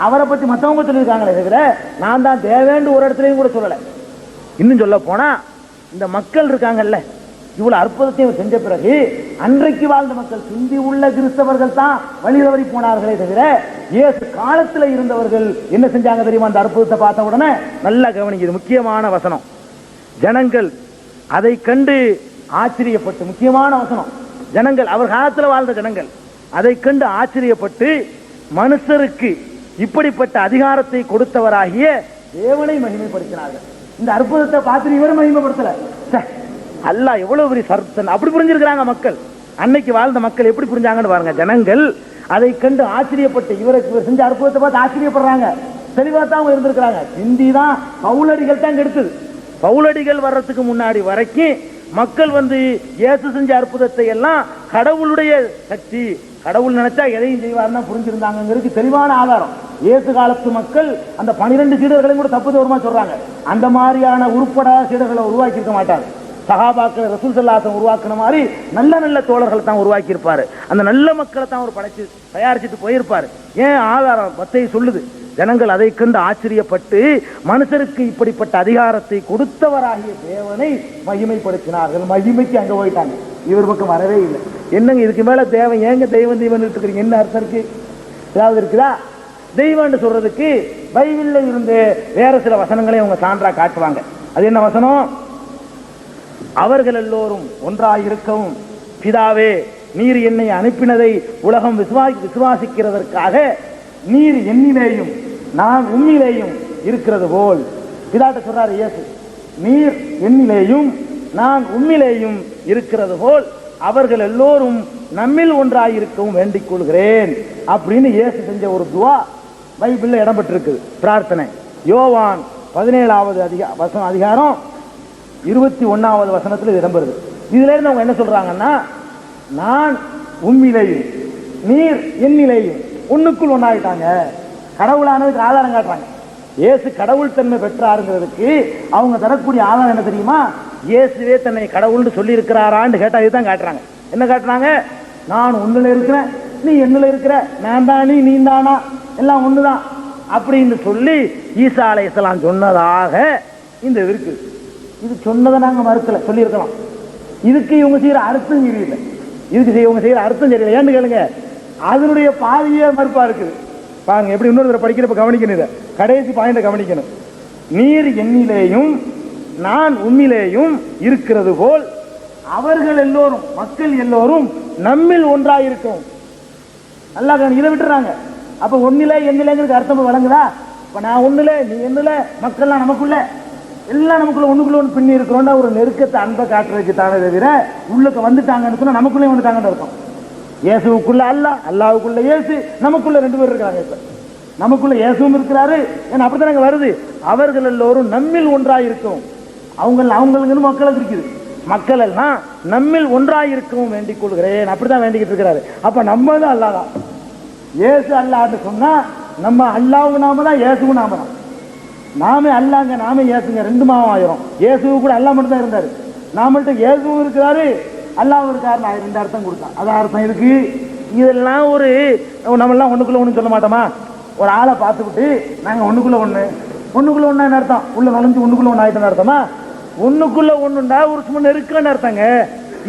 அவரை பற்றி மற்றவங்க சொல்லியிருக்காங்களே தவிர நான் தான் தேவேன்னு ஒரு இடத்துலையும் கூட சொல்லலை. இன்னும் சொல்ல போனா இந்த மக்கள் இருக்காங்கல்ல, இவ்வளவு அற்புதத்தையும் செஞ்ச பிறகு அன்றைக்கு வாழ்ந்த மக்கள், சிந்தி உள்ள கிறிஸ்தவர்கள் தான் வழி தவறி போனார்களே தவிர இயேசு காலத்தில் இருந்தவர்கள் என்ன செஞ்சாங்க தெரியுமா? அந்த அற்புதத்தை பார்த்த உடனே நல்லா கவனிக்குது, முக்கியமான வசனம். ஜனங்கள் அதை கண்டு ஆச்சரியப்பட்டு, முக்கியமான வசனம், ஜனங்கள் அவர் காலத்தில் வாழ்ந்த ஜனங்கள் அதை கண்டு ஆச்சரியப்பட்டு மனுஷருக்கு இப்படிப்பட்ட அதிகாரத்தை கொடுத்தவராகிய தேவனை மகிமைப்படுத்தினார்கள். இந்த அற்புதத்தை பார்த்து இவரை மகிமைப்படுத்தல, அல்லாஹ் எவ்வளவு பெரிய சர்த்தன் அப்படி புரிஞ்சிருக்கிறாங்க மக்கள். அன்னைக்கு வாழ்ந்த மக்கள் எப்படி புரிஞ்சாங்கன்னு பாருங்க. ஜனங்கள் அதை கண்டு ஆச்சரியப்பட்டு இவருக்கு செஞ்ச அற்புதத்தை பார்த்து ஆச்சரியப்படுறாங்க. தெளிவா தான் அவங்க இருந்திருக்கிறாங்க. ஹிந்தி தான் பவுலடிகள் தான் கெடுத்தது. பவுலடிகள் வர்றதுக்கு முன்னாடி வரைக்கும் மக்கள் வந்து இயேசு செஞ்ச அற்புதத்தை எல்லாம் கடவுளுடைய சக்தி, கடவுள் நினைச்சா எதையும் செய்வார்னா புரிஞ்சிருந்தாங்கிறதுக்கு தெளிவான ஆதாரம். இயேசு காலத்து மக்கள் அந்த 12 சீடர்களையும் கூட தப்பு தவறுமா சொல்றாங்க. அந்த மாதிரியான உருப்படாத சீடர்களை உருவாக்கி இருக்க மாட்டாங்க. சஹாபாக்கள் ரசூல் ஸல்லல்லாஹு அலைஹி வஸல்லம் உருவாக்கின மாதிரி நல்ல நல்ல தோழர்களை தான் உருவாக்கி இருப்பாரு. அந்த நல்ல மக்களை தான் அவர் படைச்சு தயாரிச்சுட்டு போயிருப்பாரு. ஏன் ஆதாரம் மத்தேயு சொல்லுது, ஜனங்கள் அதை கண்டு ஆச்சரியப்பட்டு மனுஷருக்கு இப்படிப்பட்ட அதிகாரத்தை கொடுத்தவராகிய தேவனை மகிமைப்படுத்தினார்கள். மகிமைக்கு அங்க போயிட்டாங்க, இவர் பக்கம் வரவே இல்லை. என்னங்க இதுக்கு மேல தேவன், ஏங்க தெய்வம் தெய்வம் இருக்கிறீங்க, என்ன அர்த்தம் இருக்கு? ஏதாவது இருக்குதா? தெய்வம்னு சொல்றதுக்கு பைபிள்ல இருந்து வேற சில வசனங்களை அவங்க சான்றா காட்டுவாங்க. அது என்ன வசனம்? அவர்கள் எல்லோரும் ஒன்றாயிருக்கவும் பிதாவே நீர் என்னை அனுப்பினதை உலகம் விசுவாசிக்கிறதற்காக நீர் என்னிலேயும் நான் உம்மிலேயும் இருக்கிறது போல். பிதாட்ட சொல்றாரு இயேசு, நீர் என்னிலேயும் நான் உம்மிலேயும் இருக்கிறது போல் அவர்கள் எல்லோரும் நம்மில் ஒன்றாயிருக்கவும் வேண்டிக் கொள்கிறேன் அப்படின்னு இயேசு செஞ்ச ஒரு துவா பைபிள்ல இடம்பெற்றிருக்கு, பிரார்த்தனை. யோவான் 17வது அதிகாரம் 21வது வசனத்தில் இது இடம்பெறுது. இதுல இருந்து அவங்க என்ன சொல்றாங்கன்னா, நான் உம்மிலேயும் நீர் என்னிலேயும் ஒண்ணுக்குள் ஒன்னாயிட்டாங்க. கடவுளானதுக்கு ஆதாரம் காட்டுறாங்க. இயேசு கடவுள் தன்மை பெற்றாருங்கிறதுக்கு அவங்க தரக்கூடிய ஆதாரம் என்ன தெரியுமா? இயேசுவே தன்னை கடவுள்னு சொல்லி இருக்கிறாரான்னு கேட்டா இதுதான் காட்டுறாங்க. என்ன காட்டுறாங்க? நான் ஒண்ணுல இருக்கிறேன், நீ என்னுல இருக்கிற, நான் தானே நீ தானா, எல்லாம் ஒண்ணுதான் அப்படின்னு சொல்லி ஈசா அலைஹிஸ்ஸலாம் சொன்னதாக இந்த இருக்கு. இது சொன்னதை நாங்க மறுக்கல, சொல்லி இருக்கலாம். இதுக்கு இவங்க செய்யற அர்த்தம் சரியில்லை, இதுக்கு இவங்க செய்யற அர்த்தம் சரியில்லை. ஏன்னு கேளுங்க, அதனுடைய பாதியே மறுப்பா இருக்குது. பாருங்க எப்படி இன்னொரு படிக்கிறப்ப கவனிக்கணும், இதை கடைசி பாயிண்ட கவனிக்கணும். நீர் என்னிலேயும் நான் உம்மிலேயும் இருக்கிறது போல் அவர்கள் எல்லோரும், மக்கள் எல்லோரும் நம்மில் ஒன்றாயிருக்கும். நல்லா இதை விட்டுறாங்க. அப்ப ஒன்னில என்னிலங்கிறது அர்த்தம் வழங்குதா? இப்ப நான் ஒண்ணுல, நீ என்னுல, மக்கள்லாம் நமக்குள்ள, எல்லாம் நமக்குள்ள ஒண்ணுக்குள்ள ஒன்று பின்னி இருக்கிறோம்னா ஒரு நெருக்கத்தை அன்பை காட்டுறதுக்கு தானே தவிர உள்ளுக்கு வந்துட்டாங்கன்னு சொன்னா நமக்குள்ளே வந்துட்டாங்கன்னு இருக்கும். இயேசுக்குள்ள அல்லாஹ், அல்லாஹ்வுக்குள்ள இயேசு, நமக்குள்ள 2 பேர் இருக்கிறாங்க. இப்ப நமக்குள்ள இயேசுவும் இருக்கிறாரு. ஏன்னா அப்படித்தானங்க வருது. அவர்கள் எல்லோரும் நம்மில் ஒன்றாயிருக்கும். அவங்களுக்கு மக்களுக்கு இருக்குது. மக்கள் எல்லாம் நம்மில் ஒன்றாயிருக்கவும் வேண்டிக் கொள்கிறேன், அப்படிதான் வேண்டிக்கிட்டு இருக்கிறாரு. அப்ப நம்ம தான் அல்லாஹ் தான். இயேசு அல்லாஹ்னு சொன்னா நம்ம அல்லாஹ்வும் நாம தான், இயேசுவும் நாம தான். நாமே அல்லாங்க, நாமே இயேசுங்க, 2 மாவம் ஆயிரும். இயேசுவு கூட அல்லாஹ் மட்டும் தான் இருந்தாரு. நாமள்கிட்ட இயேசுவும் இருக்கிறாரு, அல்லாஹ் இருக்காரு. நான் 2 அர்த்தம் கொடுத்தான். அதான் அர்த்தம் இருக்கு. இதெல்லாம் ஒரு நம்மளாம் ஒண்ணுக்குள்ள ஒண்ணு சொல்ல மாட்டோமா? ஒரு ஆளை பார்த்துக்கிட்டு நாங்க ஒண்ணுக்குள்ள ஒண்ணு, ஒண்ணுக்குள்ள ஒண்ணு என்ன அர்த்தம்? உள்ள நுழைஞ்சு ஒண்ணுக்குள்ள ஒண்ணு ஆயிட்டோன்னு அர்த்தமா? ஒண்ணுக்குள்ள ஒண்ணுண்டா ஒரு சும்மா நெருக்கன்னு அர்த்தங்க.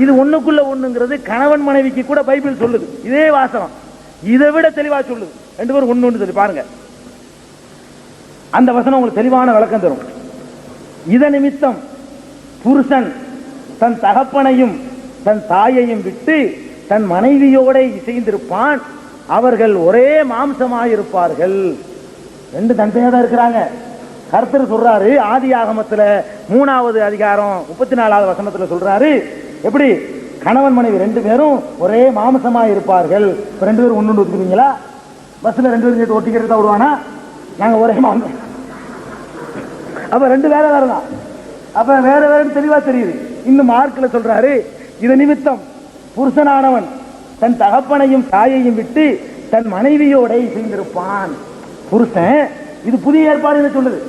இது ஒண்ணுக்குள்ள ஒண்ணுங்கிறது கணவன் மனைவிக்கு கூட பைபிள் சொல்லுது. இதே வாசகம் இதை விட தெளிவா சொல்லுது. 2 பேரும் ஒண்ணு சொல்லி பாருங்க. அந்த வசனம் உங்களுக்கு தெளிவான விளக்கம் தரும். இத நிமித்தம் புருஷன் தன் தகப்பனையும் தன் தாயையும் விட்டு தன் மனைவியோட இசைந்திருப்பான், அவர்கள் ஒரே மாம்சமாயிருப்பார்கள். 2 தனித்தனியா தான் இருக்கிறாங்க. கர்த்தர் சொல்றாரு ஆதி ஆகமத்துல 3வது அதிகாரம் 34வது வசனத்துல சொல்றாரு, எப்படி கணவன் மனைவி 2 பேரும் ஒரே மாம்சமாயிருப்பார்கள். இப்ப 2 பேரும் ஒண்ணு ஒத்துக்குவீங்களா? பஸ்ல 2 பேரும் சேர்த்து ஒட்டிக்கிறதா விடுவானா? நாங்க ஒரே மாம்சம். அப்ப 2 வேற வேறதான். அப்ப வேற வேற தெளிவா தெரியுது. இன்னும் மார்க்ல சொல்றாரு, இது நிமித்தம் புருஷனானவன் தன் தகப்பனையும் தாயையும் விட்டு தன் மனைவியோட சேர்ந்திருப்பான். புருஷன், இது புதிய ஏற்பாடு சொல்லுது,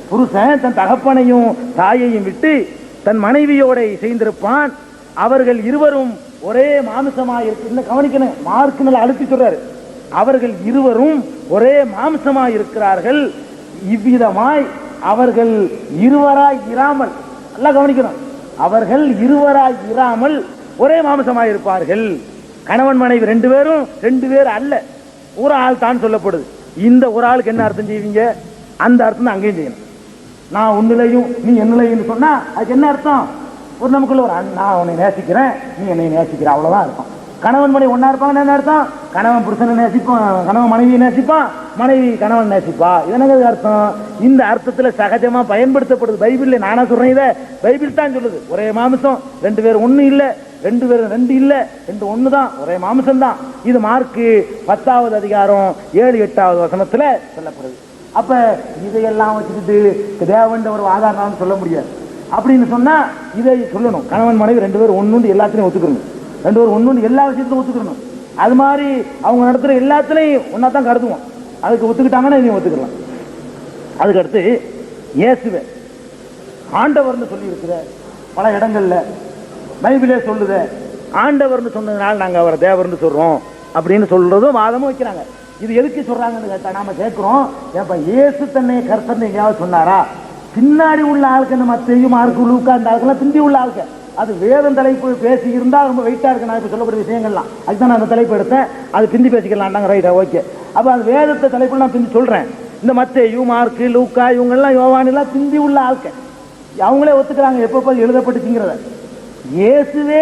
புருஷன் தன் தகப்பனையும் தாயையும் விட்டு தன் மனைவியோட சேர்ந்திருப்பான், அவர்கள் இருவரும் ஒரே மாமிசமாய் இருக்கு. கவனிக்கணும், மார்க் நல்லா அழுத்தி சொல்றாரு, அவர்கள் இருவரும் ஒரே மாம்சமாய் இருக்கிறார்கள். இவ்விதமாய் அவர்கள் இருவராய் இராமல், நல்லா கவனிக்கணும், அவர்கள் இருவராய் இராமல் ஒரே மாம்சமாய் இருப்பார்கள். கணவன் மனைவி ரெண்டு பேர் அல்ல, ஒரு ஆள் தான் சொல்லப்படுது. இந்த ஒரு ஆளுக்கு என்ன அர்த்தம் செய்வீங்க? அந்த அர்த்தம் தான் அங்கேயும் செய்யணும். நான் உன்னிலையும் நீ என்னிலையும் சொன்னா அதுக்கு என்ன அர்த்தம்? ஒரு நமக்குள்ள ஒரு நான் உன்னை நேசிக்கிறேன், நீ என்னை நேசிக்கிற, அவ்வளவுதான் இருக்கும். கணவன் மனைவி ஒன்னா இருப்பாங்க, என்ன அர்த்தம்? கணவன் புருஷனை நேசிப்பான், கணவன் மனைவியை நேசிப்பான், மனைவி கணவன் நேசிப்பா. இதனது அர்த்தம். இந்த அர்த்தத்துல சகஜமா பயன்படுத்தப்படுது பைபிள்ல. நானா சொல்றேன், இதை பைபிள் தான் சொல்லுது. ஒரே மாமிசம், ரெண்டு பேர் ஒண்ணு இல்ல, ரெண்டு பேரும் ரெண்டு இல்ல, ரெண்டு ஒண்ணு தான், ஒரே மாமிசம் தான். இது மார்க்கு 10வது அதிகாரம் 7, 8வது வசனத்துல சொல்லப்படுது. அப்ப இதையெல்லாம் வச்சுக்கிட்டு தேவன் ஒரு ஆதாரம் சொல்ல முடியாது அப்படின்னு சொன்னா இதை சொல்லணும். கணவன் மனைவி ரெண்டு பேரும் ஒண்ணு எல்லாத்திலையும் ஒத்துக்கணும், ரெண்டு பேரும் ஒண்ணு எல்லா விஷயத்திலும் ஒத்துக்கணும். அது மாதிரி அவங்க நடத்துற எல்லாத்திலையும் ஒன்னா தான் கருதுவோம். அதுக்கு ஒத்துக்கிட்டாங்கன்னா இதையும் ஒத்துக்கலாம். அதுக்கடுத்து இயேசுவே ஆண்டவர்னு சொல்லி இருக்கிற பல இடங்கள்ல பைபிளே சொல்லுது. ஆண்டவர்னு சொன்னதுனால நாங்க அவரை தேவர்னு சொல்றோம் அப்படின்னு சொல்றதும் வாதமும் வைக்கிறாங்க. இது எதுக்கு சொல்றாங்கன்னு கேட்டா நாம கேட்கிறோம், ஏப்பா இயேசு தன்னை கர்த்தர்னு எங்கேயாவது சொன்னாரா? பின்னாடி உள்ள ஆளுக்கு, நம்ம மத்தேயு மார்க்கு லூக்கா இந்த ஆளுக்கெல்லாம் பிந்தி உள்ள ஆளுக்கு, அது வேதம் தலைப்பு பேசி இருந்தா ரொம்ப வெயிட்டா இருக்கு. நான் இப்ப சொல்லக்கூடிய விஷயங்கள்லாம் அதுதான் நான் அந்த தலைப்பு எடுத்தேன். அது பிந்தி பேசிக்கலாம், ரைட்டா, ஓகே. அப்ப அந்த வேதத்தை தலைப்பு நான் பிந்தி சொல்றேன். இந்த மத்தேயு மார்க்கு லூக்கா இவங்கெல்லாம் யோவான் எல்லாம் பிந்தி உள்ள ஆளுக்கு, அவங்களே ஒத்துக்கிறாங்க எப்ப எழுதப்பட்டுச்சுங்கிறத. இயேசுவே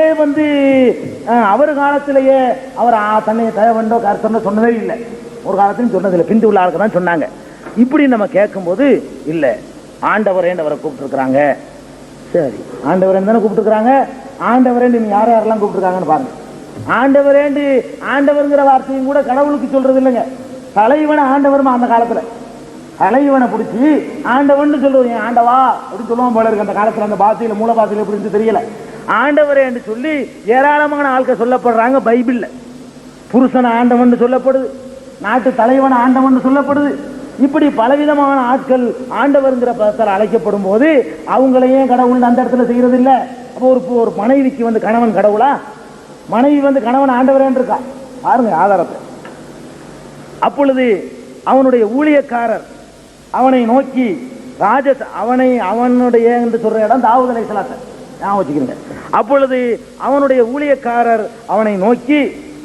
அவர் காலத்திலேயே அவர் தன்னை தேவண்டோ கர்த்தனோ சொன்னதே இல்லை, ஒரு காலத்திலும் சொன்னதில்லை, பிந்தி உள்ள ஆளுக்கு தான் சொன்னாங்க. இப்படி நம்ம கேட்கும்போது இல்லை, ஆண்டவரேண்டவரை கூப்பிட்டு இருக்கிறாங்க. சரி, ஆண்டவரேன்னு தானே கூப்பிட்டு இருக்கிறாங்க. ஆண்டவரேண்டு யார் யாரெல்லாம் கூப்பிட்டுருக்காங்கன்னு பாருங்க. ஆண்டவரேண்டு, ஆண்டவருங்கிற வார்த்தையும் கூட கடவுளுக்கு சொல்றது இல்லைங்க. தலைவனை ஆண்டவருமா அந்த காலத்துல தலைவனை பிடிச்சி ஆண்டவன் சொல்லுவோம், என் ஆண்டவா அப்படின்னு சொல்லுவோம் போல இருக்கு. அந்த காலத்துல அந்த பாஷையில மூல பாஷையில எப்படி தெரியல. ஆண்டவரே என்று சொல்லி ஏராளமான ஆட்கள் சொல்லப்படுறாங்க பைபிள்ல. புருஷன் ஆண்டவன் சொல்லப்படுது, நாட்டு தலைவன் ஆண்டவன் சொல்லப்படுது. இப்படி பலவிதமான ஆட்கள் ஆண்டவர்ங்கிற பதத்தால் அழைக்கப்படும் போது அவங்களையே கடவுள் அந்த இடத்துல செய்யறது இல்லை. அப்போ ஒரு மனைவிக்கு கணவன் கடவுளா? மனைவி கணவன் ஆண்டவரேன்னு இருக்கா பாருங்க ஆதாரத்தை. அப்பொழுது அவனுடைய ஊழியக்காரர் அவனை நோக்கி அவனுடைய என்று சொல்ற இடம் தாவூத் அலைஹிஸ்ஸலாத்தை ஞாபகம் வச்சுக்கிறீங்க. அப்பொழுது அவனுடைய ஊழியக்காரர் அவனை நோக்கி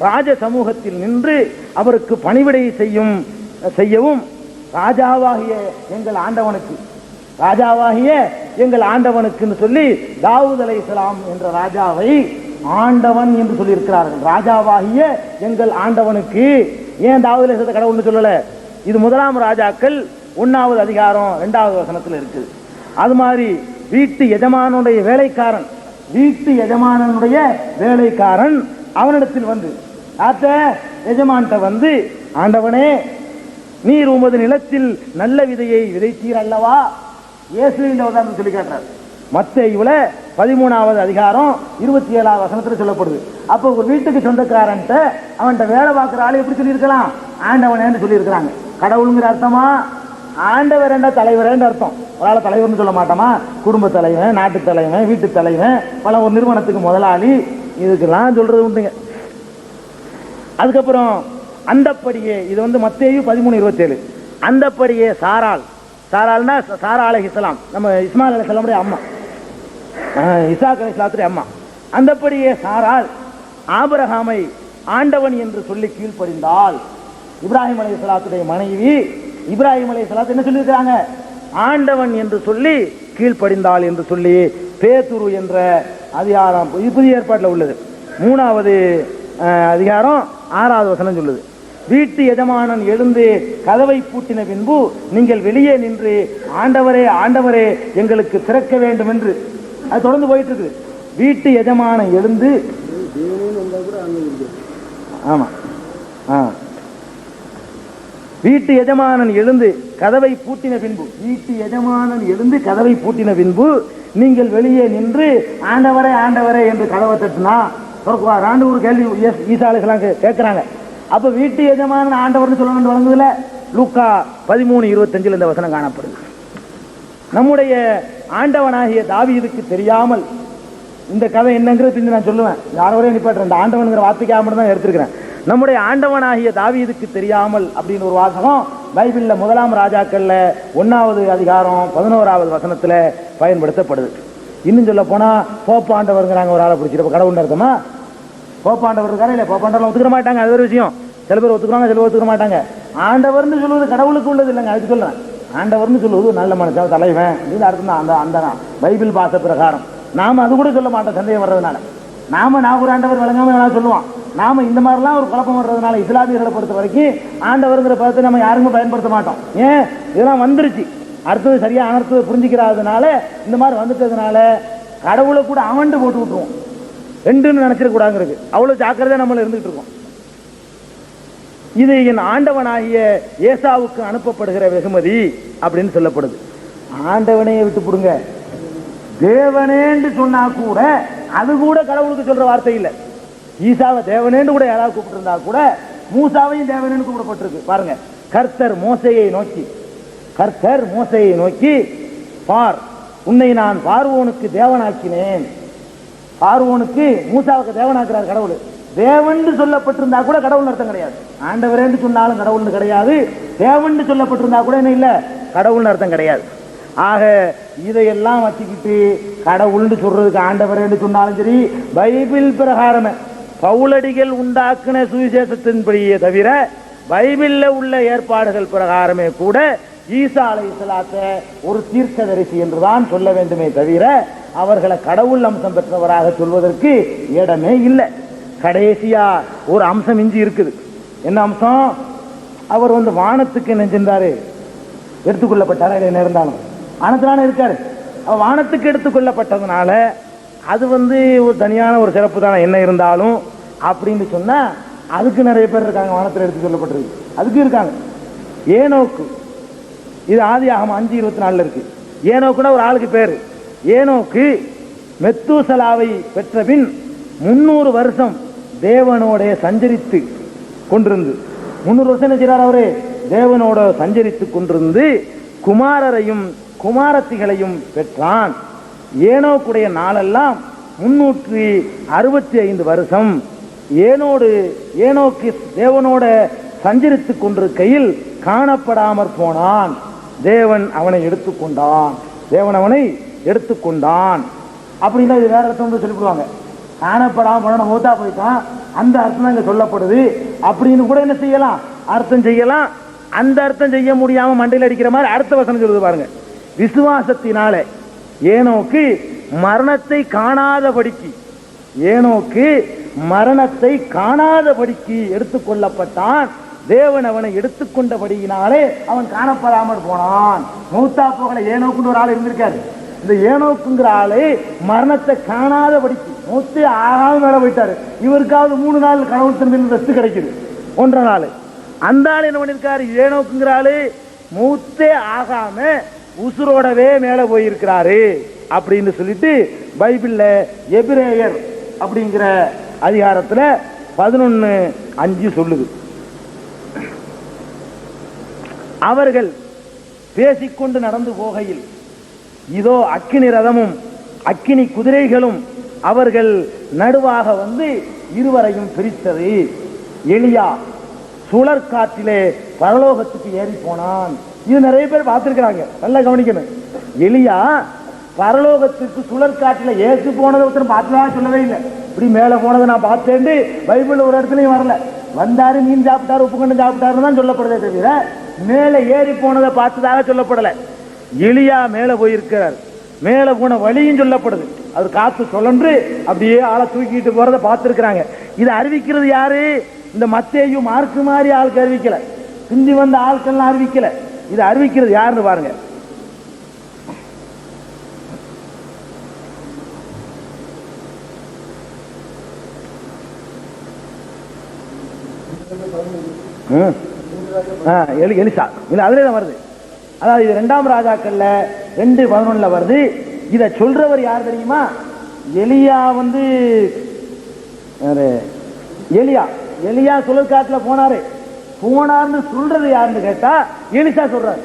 ராஜ சமூகத்தில் நின்று அவருக்கு பணிவிடை செய்யவும் ராஜாவாகிய எங்கள் ஆண்டவனுக்கு சொல்லி தாவூத் அலைஹிஸ்ஸலாம் என்ற ராஜாவை ஆண்டவன் என்று சொல்லி இருக்கிறார்கள். ராஜாவாகிய எங்கள் ஆண்டவனுக்கு. ஏன் தாவூத் அலைஹிஸ்ஸலாத்தை கடவுள்னு சொல்லல? இது 1 ராஜாக்கள் 1வது அதிகாரம் 2வது வசனத்தில் இருக்குது. அது மாதிரி வீட்டு எஜமானுடைய வேலைக்காரன் அவனிடத்தில் எஜமான்ட்ட ஆண்டவனே, நீர் உமது நிலத்தில் நல்ல விதையை விதைத்தீர் அல்லவா? இயேசுவின் உதாரணம் சொல்லி காட்டுறார். மத்தேயுல 13வது அதிகாரம் 27வது வசனத்தில் சொல்லப்படுது. அப்போ ஒரு வீட்டுக்கு சொந்தக்காரன்ட்ட அவன்கிட்ட வேலை பார்க்குற ஆளு எப்படி சொல்லியிருக்கலாம்? ஆண்டவனேன்னு சொல்லியிருக்கிறாங்க. கடவுளுங்கிற அர்த்தமா? ஆண்டவர் என்ற தலைவர் அர்த்தம். ஒரு ஆளை தலைவர்னு சொல்ல மாட்டோமா? குடும்ப தலைவன், நாட்டு தலைவன், வீட்டு தலைவன், ஒரு நிறுவனத்துக்கு முதலாளி, இதுக்கெல்லாம் சொல்றது உண்டுங்க. அதுக்கப்புறம் அந்தப்படியே இது மத்தேயு 13:27. அந்தப்படியே சாராள்னா சாரா அலைஹிஸ்ஸலாம், நம்ம இஸ்மாயில் அலைஹிஸ்ஸலாமுடைய அம்மா, இசாக் அலைஹிஸ்ஸலாத்துடைய அம்மா. அந்தப்படியே சாராள் ஆபிரகாமை ஆண்டவன் என்று சொல்லி கீழ்ப்படிந்தாள். இப்ராஹிம் அலைஹிஸ்ஸலாத்துடைய மனைவி இப்ராஹிம் அலைஹிஸ்ஸலாத்து என்ன சொல்லியிருக்கிறாங்க? ஆண்டவன் என்று சொல்லி கீழ்ப்படிந்தாள் என்று சொல்லி பேதுரு என்ற அதிகாரம் புதிய ஏற்பாட்டில் உள்ளது. 3வது அதிகாரம் 6வது வசனம் சொல்லுது, வீட்டு எஜமானன் எழுந்து கதவை பூட்டின பின்பு நீங்கள் வெளியே நின்று ஆண்டவரே ஆண்டவரே எங்களுக்கு திறக்க வேண்டும் என்று. அது தொடர்ந்து போயிட்டு இருக்கு. வீட்டு எஜமானன் எழுந்து, ஆமா வீட்டு எஜமானன் எழுந்து கதவை பூட்டின பின்பு, வீட்டு எஜமானன் எழுந்து கதவை பூட்டின பின்பு நீங்கள் வெளியே நின்று ஆண்டவரே ஆண்டவரே என்று கதவை தட்டுனா திறக்குவாரான்னு ஒரு கேள்வி ஈசாளுக்கெல்லாம் கேட்கிறாங்க. அப்ப வீட்டு எஜமானன் ஆண்டவர்னு சொல்ல வேண்டும் வழங்குதுல. லூக்கா 13:25 இந்த வசனம் காணப்படுது. நம்முடைய ஆண்டவனாகிய தாவீதுக்கு தெரியாமல், இந்த கதை என்னங்கிறது பின் நான் சொல்லுவேன், யாரோடய நிப்பாட்டுறேன், இந்த ஆண்டவன்கிற வார்த்தைக்காக மட்டும் தான் எடுத்திருக்கிறேன். நம்முடைய ஆண்டவனாகிய தாவீதுக்கு தெரியாமல் அப்படின்னு ஒரு வாசகம் பைபிள்ல 1 ராஜாக்கள்ல 1வது அதிகாரம் 11வது வசனத்துல பயன்படுத்தப்படுது. இன்னும் சொல்ல போனா போப்பாண்டவருங்கிறாங்க, ஒரு ஆளை பிடிச்சிட்டு கடவுள் அர்த்தமா? போப்பாண்டவர் இருக்காரு இல்ல, போப்பாண்டவர் ஒத்துக்கிற மாட்டாங்க, அது ஒரு விஷயம். சில பேர் ஒத்துக்குறாங்க, சில பேர் ஒத்துக்க மாட்டாங்க. ஆண்டவர்னு சொல்லுவது கடவுளுக்கு உள்ளது இல்லைங்க, அதுக்கு சொல்றேன். ஆண்டவர்னு சொல்லுவது நல்ல மனுஷன், தலைவன், இது அர்த்தம் தான். அந்த பைபிள் பாச பிரகாரம் நாம அது கூட சொல்ல மாட்டோம், சந்தேகம் வர்றதுனால. நாம ஒரு ஆண்டவர் விளங்காம சொல்லுவோம். நாம இந்த மாதிரிலாம் ஒரு குழப்பம் வர்றதுனால இஸ்லாமியர்களை பொறுத்த வரைக்கும் ஆண்டவர்ங்கிற பதத்தை நம்ம யாருமே பயன்படுத்த மாட்டோம். ஏன், இதெல்லாம் வந்துருச்சு, அடுத்தது சரியா அனர்த்தத்தை புரிஞ்சுக்கிறாதனால, இந்த மாதிரி வந்துட்டதுனால கடவுளை கூட அவண்டு போட்டு விட்டுருவோம். ரெண்டுன்னு நினைச்சிடக்கூடாங்கிறது அவ்வளவு ஜாக்கிரதையா நம்மள இருந்துட்டு இருக்கோம். இது என் ஆண்டவனாகிய ஏசாவுக்கு அனுப்பப்படுகிற வெகுமதி அப்படின்னு சொல்லப்படுது. ஆண்டவனையே விட்டு போடுங்க, தேவனேன்னு சொன்னா கூட அது கூட கடவுளுக்கு சொல்ற வார்த்தை இல்லை. ஈசாவை தேவனேன்னு கூட யாராவது கூப்பிட்டு இருந்தா கூட மூசாவையும் தேவனேன்னு கூப்பிடப்பட்டிருக்கு. பாருங்க, கர்த்தர் மோசையை நோக்கி பார், உன்னை நான் பார்வோனுக்கு தேவனாக்கினேன். பார்வோனுக்கு மூசாவுக்கு தேவனாக்குறார் கடவுள். தேவன் சொல்லப்பட்டிருந்தா கூட கடவுள் அர்த்தம் கிடையாது. ஆண்டவரேன்னு சொன்னாலும் கடவுள்னு கிடையாது. தேவன் சொல்லப்பட்டிருந்தா கூட என்ன இல்லை, கடவுள்னு அர்த்தம் கிடையாது. ஆக இதையெல்லாம் வச்சுக்கிட்டு கடவுள்னு சொல்றதுக்கு ஆண்டவரேன்னு சொன்னாலும் சரி, பைபிள் பிரகாரமே பவுலடிகள் உண்டாக்குன சுவிசேஷத்தின்படியே தவிர பைபிள்ல உள்ள ஏற்பாடுகள் பிரகாரமே கூட ஈசா அலைஹிஸ்ஸலாத்தை ஒரு தீர்க்கதரிசி என்றுதான் சொல்ல வேண்டுமே தவிர அவர்களை கடவுள் அம்சம் பெற்றவராக சொல்வதற்கு இடமே இல்லை. கடைசியா ஒரு அம்சம் இஞ்சி இருக்குது. என்ன அம்சம்? அவர் வானத்துக்கு என்ன செஞ்சாரு, எடுத்துக்கொள்ளப்பட்டாரா இல்லை, நேர்ந்தாலும் வானத்திலான இருக்காரு. அவர் வானத்துக்கு எடுத்துக்கொள்ளப்பட்டதுனால அது ஒரு தனியான ஒரு சிறப்பு தானே. என்ன இருந்தாலும் அப்படின்னு சொன்னா அதுக்கு நிறைய பேர் இருக்காங்க, வானத்தில் எடுத்து சொல்லப்பட்டிருக்கு, அதுக்கு இருக்காங்க. ஏனோக்கு, இது ஆதியாகமம் 5:24 இருக்கு. ஏனோக்குன்னா ஒரு ஆளுக்கு பேரு. ஏனோக்கு மெத்தூசலாவை பெற்ற பின் 300 வருஷம் தேவனோட சஞ்சரித்து கொண்டிருந்து, 300 வருஷம் என்ன செய்றார் அவரு, தேவனோட சஞ்சரித்து கொண்டிருந்து குமாரரையும் குமாரத்திகளையும் பெற்றான். ஏனோக்குடைய நாளெல்லாம் 365 வருஷம். ஏனோக்கு தேவனோட சஞ்சரித்து கொண்டிருக்கையில் காணப்படாமற் போனான். தேவன் அவனை எடுத்துக்கொண்டான். அப்படின்னா இது வேற அர்த்தம் சொல்லிவிடுவாங்க. காணப்படாம போன மூத்தா போயிட்டான், அந்த அர்த்தம் இங்க சொல்லப்படுது அப்படின்னு கூட என்ன செய்யலாம், அர்த்தம் செய்யலாம். அந்த அர்த்தம் செய்ய முடியாம மண்டையில் அடிக்கிற மாதிரி அடுத்த வசனம் சொல்லுது பாருங்க. விசுவாசத்தினால ஏனோக்கு மரணத்தை காணாதபடிக்கு எடுத்துக்கொள்ளப்பட்டான். தேவன் அவனை எடுத்துக்கொண்டபடியினாலே அவன் காணப்படாமல் போனான். மூத்தா போகல ஏனோக்குன்னு ஒரு ஆள் இருந்திருக்காரு. இந்த ஏனோக்குங்கிற ஆளு மரணத்தை காணாதபடிக்கு மூத்தே ஆகாம மேல போயிட்டாரு. இவருக்காவது 3 நாள் கடவுள் தன்மையில் ரெஸ்ட் கிடைக்குது, 1.5 நாள். அந்த ஆள் என்ன பண்ணிருக்காரு, ஏனோக்குங்கிற ஆளு மூத்தே ஆகாம உசுரோடவே மேல போயிருக்கிறாரு அப்படின்னு சொல்லிட்டு பைபிள்ல எபிரேயர் அப்படிங்கிற அதிகாரத்துல 11:5 சொல்லுது. அவர்கள் பேசிக்கொண்டு நடந்து போகையில் இதோ அக்கினி ரதமும் அக்கினி குதிரைகளும் அவர்கள் நடுவாக இருவரையும் பிரித்தது. எலியா சுழற்காற்றிலே பரலோகத்துக்கு ஏறி போனான். இது நிறைய பேர் பார்த்திருக்கிறாங்க, நல்லா கவனிக்கணும். எலியா பரலோகத்துக்கு சுழற்காற்றில் ஏசு போனதை ஒருத்தர் பார்த்ததாக சொல்லவே இல்லை. இப்படி மேலே போனதை நான் பார்த்தேன் பைபிள் ஒரு இடத்துலையும் வரல. வந்தாரு, மீன் சாப்பிட்டாரு, உப்பு கண்டு சாப்பிட்டாருன்னு தான் சொல்லப்படுதே தவிர மேலே ஏறி போனதை பார்த்ததாக சொல்லப்படலை. எலியா மேலே போயிருக்கிறார், மேலே போன வழியும் சொல்லப்படுது. அவர் காத்து சொல்லன்று அப்படியே ஆளை தூக்கிட்டு போறதை பார்த்துருக்கிறாங்க. இதை அறிவிக்கிறது யாரு? இந்த மத்தேயு மார்க்கு மாதிரி ஆளுக்கு அறிவிக்கல, பிந்தி வந்த ஆட்கள்லாம் அறிவிக்கல. இதை அறிவிக்கிறது யாருன்னு பாருங்க. எலிசா இல்ல அதுல தான் வருது. அதாவது இது 2ஆம் ராஜாக்கள்ல 2:11 வருது. இத சொல்றவர் யார் தெரியுமா? எலியா எலியா சுழற்காட்டுல போனார்னு சொல்றது யாருன்னு கேட்டா எலிசா சொல்றாரு.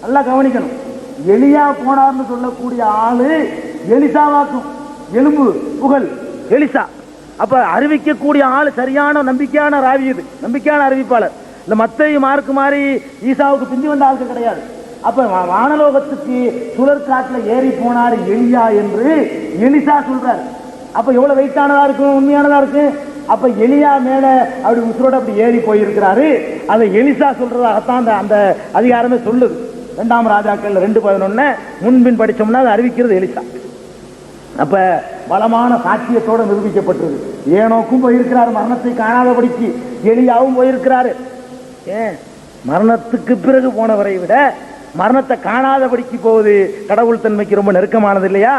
நல்லா கவனிக்கணும். எலியா போனார்னு சொல்லக்கூடிய ஆளு எலிசாவாக்கும். எலும்பு புகழ் எலிசா. அப்ப அறிவிக்கக்கூடிய ஆள் சரியான நம்பிக்கையான ராவி, இது நம்பிக்கையான அறிவிப்பாளர். இந்த மத்தேயு மார்க்கு மாதிரி ஈசாவுக்கு பிந்தி வந்த ஆளுக்கு கிடையாது. அப்ப வானலோகத்துக்கு சுழற்காட்டுல ஏறி போனார் எலியா என்று எலிசா சொல்றாரு. அப்ப எவ்வளவு வெயிட்டானதா இருக்கும், உண்மையானதா இருக்கு. அப்ப எலியா மேல அப்படி உசுரோட அப்படி ஏறி போயிருக்கிறாரு. அதை எலிசா சொல்றதாகத்தான் அந்த அதிகாரமே சொல்லுது. 2ஆம் ராஜாக்கள் 2:11 முன்பின் படிச்சோம்னா அதை அறிவிக்கிறது எலிசா. அப்ப பலமான சாட்சியத்தோட நிரூபிக்கப்பட்டது. ஏனோக்கும் போயிருக்கிறாரு மரணத்தை காணாதபடிக்கு, எலியாவும் போயிருக்கிறாரு. ஏன் மரணத்துக்கு பிறகு போனவரை விட மரணத்தை காணாதபடிக்கு போவது கடவுள் தன்மைக்கு ரொம்ப நெருக்கமானது இல்லையா?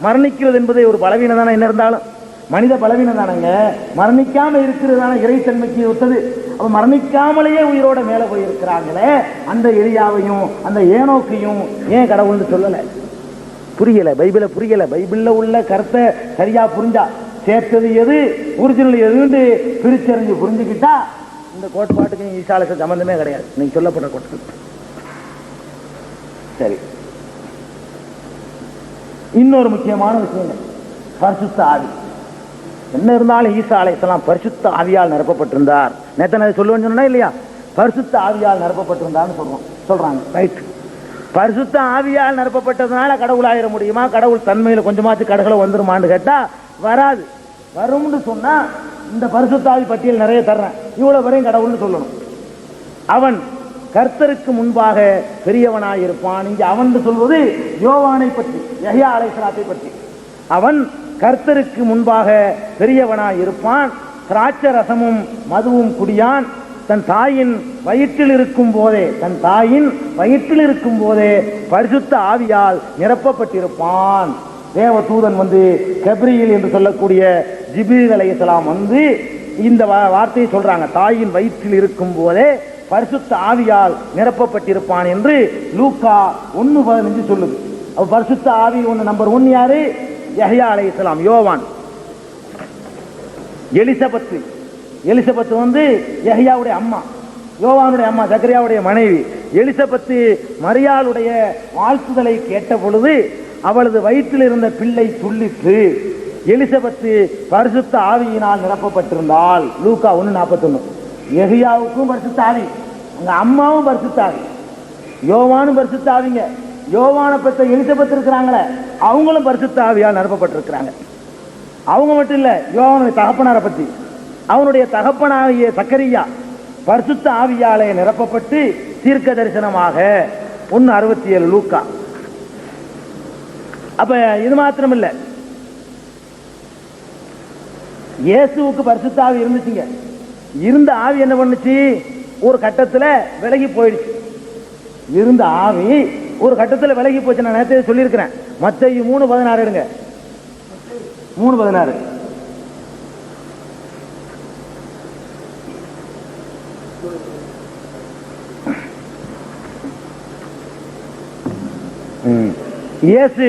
மரணிக்கிறது என்பதே ஒரு பலவீனம் தானே, என்ன இருந்தாலும் மனித பலவீனம் தானங்க. மரணிக்காம இருக்கிறதான இறைத்தன்மைக்கு ஒத்தது. அப்ப மரணிக்காமலேயே உயிரோட மேல போயிருக்கிறாங்களே, அந்த எலியாவையும் அந்த ஏனோக்கையும் ஏன் கடவுள்னு சொல்லல? புரியல, பைபிள புரியல. பைபிள்ல உள்ள கருத்தை சரியா புரிஞ்சா, சேர்த்தது எது ஒரிஜினல் எதுன்னு பிரிச்சறிஞ்சு புரிஞ்சுக்கிட்டா இந்த கோட்பாட்டுக்கு ஈசாலுக்கு சம்பந்தமே கிடையாது. நீங்க சொல்லப்பட்ட கோட்பாடு சரி. இன்னொரு முக்கியமான விஷயம் பரிசுத்த ஆவி. என்ன இருந்தாலும் ஈசா அலைஹிஸ்ஸலாம் பரிசுத்த ஆவியால் நிரப்பப்பட்டிருந்தார். நேத்து சொல்லுவேன்னு சொன்னா இல்லையா? பரிசுத்த ஆவியால் நிரப்பப்பட்டிருந்தார்னு சொல்றாங்க. ரைட். பரிசுத்த ஆவியால் நிரப்பப்பட்டதுனால கடவுள் ஆயிர முடியுமா? கடவுள் தன்மையில கொஞ்சமாச்சு கடவுளை வந்துருமான்னு கேட்டா வராது. வரும்னு சொன்னா இந்த பரிசுத்த ஆவி பட்டியல் நிறைய தர்றேன், இவ்வளவு வரையும் கடவுள்னு சொல்லணும். அவன் கர்த்தருக்கு முன்பாக பெரியவனாயிருப்பான். இங்க அவன் சொல்வது யோவானை பற்றி, யஹ்யா அலைஹிஸ்ஸலாத்தை பற்றி. அவன் கர்த்தருக்கு முன்பாக பெரியவனாயிருப்பான். திராட்சை ரசமும் மதுவும் குடியான். தன் தாயின் வயிற்றில் இருக்கும் போதே பரிசுத்த ஆவியால் நிரப்பப்பட்டிருப்பான். தேவ தூதன் கெப்ரியேல் என்று சொல்லக்கூடிய ஜிப்ரீல் அலைஹிஸ்ஸலாம் இந்த வார்த்தையை சொல்றாங்க. தாயின் வயிற்றில் இருக்கும் போதே பரிசுத்த ஆவியால் நிரப்பப்பட்டிருப்பான் என்று லூக்கா 1:15 சொல்லுது. அப்ப பரிசுத்த ஆவி நம்பர் 1 யாரு? யஹ்யா அலைஹிஸ்ஸலாம், யோவான். எலிசபெத் யஹ்யாவுடைய அம்மா, யோவானுடைய அம்மா, சக்கரியாவுடைய மனைவி. எலிசபெத் மரியாளுடைய வாழ்த்துதலை கேட்ட பொழுது அவளது வயிற்றில் இருந்த பிள்ளை துள்ளிற்று. எலிசபெத் பரிசுத்த ஆவியினால் நிரப்பப்பட்டிருந்தாள். லூக்கா 1:41. யஹ்யாவுக்கும் பரிசுத்த ஆவி, அங்க அம்மாவும் பரிசுத்த ஆவி, யோவானும் பரிசுத்த ஆவிங்க. யோவான பெற்ற எலிசபெத் இருக்கிறாங்களே, அவங்களும் பரிசுத்த ஆவியால் நிரப்பப்பட்டிருக்கிறாங்க. அவங்க மட்டும் இல்ல, யோவானுடைய தகப்பனாரை பற்றி, அவனுடைய தகப்பனாகிய சக்கரியா பரிசுத்த ஆவியாலே நிரப்பப்பட்டு தீர்க்க தரிசனமாக 1:67 லூக்கா. அப்ப இது மாத்திரம் இல்ல, இயேசுவுக்கு பரிசுத்த ஆவி இருந்துச்சுங்க. இருந்த ஆவி என்ன பண்ணுச்சு? ஒரு கட்டத்தில் விலகி போயிடுச்சு. இருந்த ஆவி ஒரு கட்டத்தில் விலகி போச்சு. நான் நேரத்தை சொல்லியிருக்கிறேன். மத்தேயு 3:16 எடுங்க. 3:16. இயேசு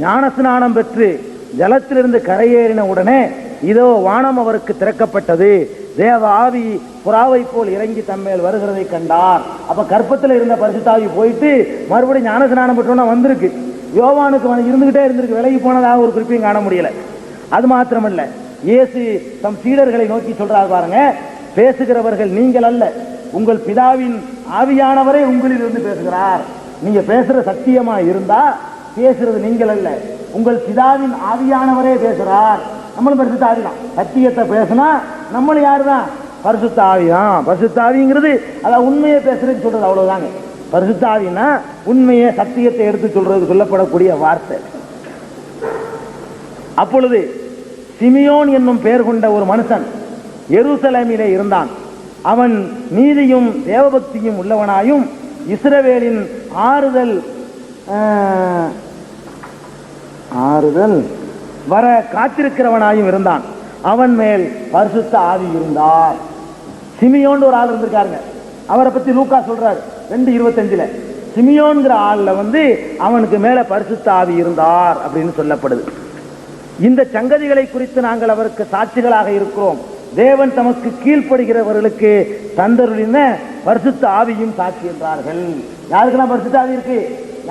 ஞானஸ்நானம் பெற்று ஜலத்திலிருந்து கரையேறின உடனே இதோ வானம் அவருக்கு திறக்கப்பட்டது. தேவ ஆவி புறாவை போல் இறங்கி தம்மேல் வருகிறதை கண்டார். அப்ப கற்பத்தில் இருந்த பரிசுத்த ஆவி போயிட்டு மறுபடியும் ஞானஸ்நானம் பெற்றோன்னா வந்திருக்கு. யோவானுக்கு இருந்துகிட்டே இருந்திருக்கு, விலகி போனதாக ஒரு குறிப்பையும் காண முடியல. அது மாத்திரமல்ல, இயேசு தம் சீடர்களை நோக்கி சொல்றார் பாருங்க, பேசுகிறவர்கள் நீங்கள் அல்ல, உங்கள் பிதாவின் ஆவியானவரே உங்களில் இருந்து பேசுகிறார். நீங்க பேசுற சத்தியமா இருந்தா பேசுறது நீங்கள் அல்ல, உங்கள் பிதாவின் ஆவியானவரே பேசுறார். நம்மளும் பரிசுத்த ஆவிதான். சத்தியத்தை பேசினா நம்மளும் யாருதான்? பரிசுத்த ஆவிதான். பரிசுத்த ஆவிங்கிறது அதான் உண்மையை பேசுறதுன்னு சொல்றது, அவ்வளவுதாங்க. பரிசுத்த ஆவினா உண்மையை சத்தியத்தை எடுத்து சொல்றது சொல்லப்படக்கூடிய வார்த்தை. அப்பொழுது சிமியோன் என்னும் பெயர் கொண்ட ஒரு மனுஷன் எருசலேமிலே இருந்தான். அவன் நீதியும் தேவபக்தியும் உள்ளவனாயும் இஸ்ரவேலின் ஆறுதல் வர காத்திருக்கிறவனாயும் இருந்தான். அவன் மேல் பரிசுத்த ஆவி இருந்தார். சிமியோன் ஒரு ஆள் இருந்திருக்காருங்க. அவரை பத்தி லூக்கா சொல்றாரு 2:25 சிமியோன்கிற ஆள்ல அவனுக்கு மேல பரிசுத்த ஆவி இருந்தார் அப்படின்னு சொல்லப்படுது. இந்த சங்கதிகளை குறித்து நாங்கள் அவருக்கு சாட்சிகளாக இருக்கிறோம். தேவன் தமக்கு கீழ்ப்படுகிறவர்களுக்கு தந்தருளின பரிசுத்த ஆவியும் சாட்சி என்றார்கள். யாருக்கெல்லாம் பரிசுத்த ஆவி இருக்கு?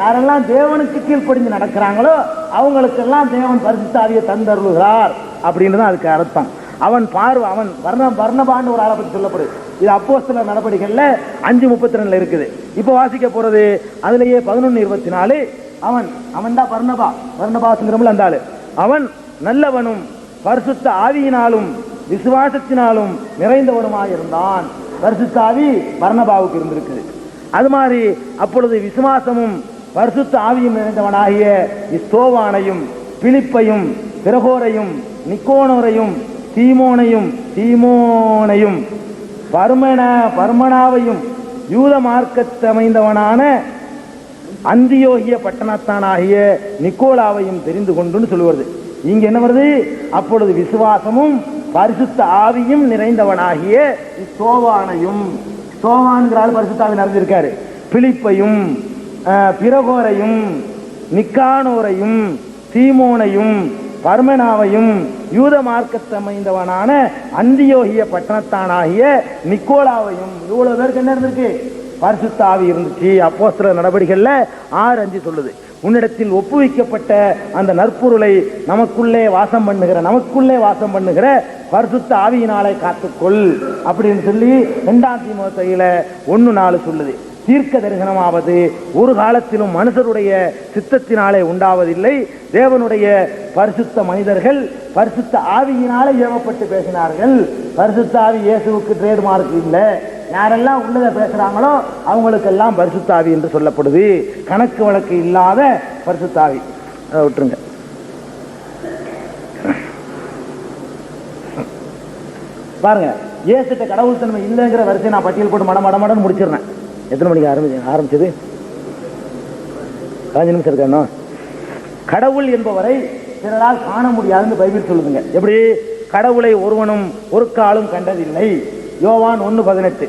யாரெல்லாம் தேவனுக்கு கீழ்ப்படிஞ்சு நடக்கிறாங்களோ அவங்களுக்கெல்லாம் தேவன் பரிசுத்த ஆவியை தந்தருளுகிறார் அப்படின்னு தான் அதுக்கு அர்த்தம். அவன் பர்னபான்னு ஒரு ஆளை பற்றி சொல்லப்படுது. இது அப்போஸ்தலர் நடவடிக்கைகள்ல 5:32 இருக்குது. இப்ப வாசிக்க போறது அதுலயே 11:24. அவன் தான் பர்னபாஸ்ங்கிறவங்க அந்த ஆளு. அவன் நல்லவனும் பரிசுத்த ஆவியினாலும் விசுவாசத்தினாலும் நிறைந்தவனுமாய் இருந்தான். பரிசுத்த ஆவி பர்னபாவுக்கு இருந்திருக்குது. அது மாதிரி அப்பொழுது விசுவாசமும் பரிசுத்த ஆவியும் நிறைந்தவனாகிய ஸ்தோவானையும் பிலிப்பையும் பிரகோரையும் நிக்கோனோரையும் தீமோனையும் பர்மனாவையும் யூத மார்க்கத்தமைந்தவனான அந்தியோகிய பட்டணத்தானாகிய நிக்கோலாவையும் தெரிந்து கொண்டு சொல்லுவது. இங்க என்ன வருது? அப்பொழுது விசுவாசமும் பரிசுத்த ஆவியும் நிறைந்தவனாகிய ஸ்தோவான்கிறால் பரிசுத்த ஆவி நிறைஞ்சிருக்காரு. பிலிப்பையும் பிரகோரையும் நிக்கானோரையும் தீமோனையும் பர்மனாவையும் யூத மார்க்கத்தமைந்தவனான அந்தியோகிய பட்டணத்தானாகிய நிக்கோலாவையும். இவ்வளவு பேருக்கு என்ன இருந்திருக்கு? பரிசுத்த ஆவி இருந்துச்சு. அப்போஸ்தலர் நடவடிக்கைகள்ல 6:5 சொல்லுது. உன்னிடத்தில் ஒப்புவிக்கப்பட்ட அந்த நற்பொருளை நமக்குள்ளே வாசம் பண்ணுகிற பரிசுத்த ஆவியினாலே காத்துக்கொள் அப்படின்னு சொல்லி 2 தீமோத்தேயுல 1:4 சொல்லுது. தீர்க்க தரிசனமாவது ஒரு காலத்திலும் மனுஷருடைய சித்தத்தினாலே உண்டாவதில்லை. தேவனுடைய பரிசுத்த மனிதர்கள் பரிசுத்த ஆவியினாலே ஏவப்பட்டு பேசினார்கள். பரிசுத்த ஆவி இயேசுவுக்கு ட்ரேட்மார்க் இல்லை. யாரெல்லாம் உள்ளதை பேசுறாங்களோ அவங்களுக்கெல்லாம் பரிசுத்த ஆவி என்று சொல்லப்படுது. கணக்கு வழக்கு இல்லாத பரிசுத்த ஆவி. அதை விட்டுருங்க. பாருங்க, இயேசுட்ட கடவுள் தன்மை இல்லைங்கிற வரிசை நான் பட்டியல் போட்டு மடமடன்னு முடிச்சிடுறேன். எத்தனை மணிக்கு ஆரம்பிச்சது? 5 நிமிஷம் இருக்கா? கடவுள் என்பவரை சிலரால் காண முடியாதுன்னு பைபிள் சொல்லுதுங்க. எப்படி? கடவுளை ஒருவனும் ஒரு காலும் கண்டதில்லை. யோவான் 1:18.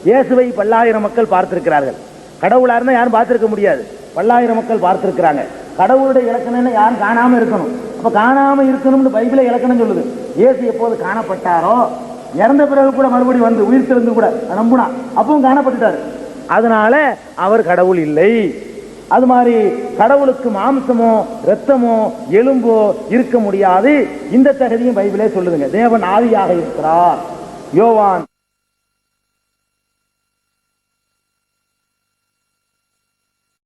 இயேசுவை பல்லாயிரம் மக்கள் பார்த்திருக்கிறார்கள். கடவுளா இருந்தா யாரும் பார்த்திருக்க முடியாது. பல்லாயிரம் மக்கள் பார்த்திருக்கிறாங்க. கடவுளுடைய இலக்கணம் யாரும் காணாம இருக்கணும். அப்ப காணாம இருக்கணும்னு பைபிளை இலக்கணம் சொல்லுது. இயேசு எப்போது காணப்பட்டாரோ, இறந்த பிறகு கூட மறுபடியும் உயிர் திறந்து கூட நம்புனா அப்பவும் காணப்பட்டுட்டாரு. அதனால அவர் கடவுள் இல்லை. அது மாதிரி கடவுளுக்கு மாம்சமோ இரத்தமோ எலும்போ இருக்க முடியாது. இந்த தகுதியும் பைபிளே சொல்லுதுங்க. தேவன் ஆவியாக இருக்கிறார். யோவான்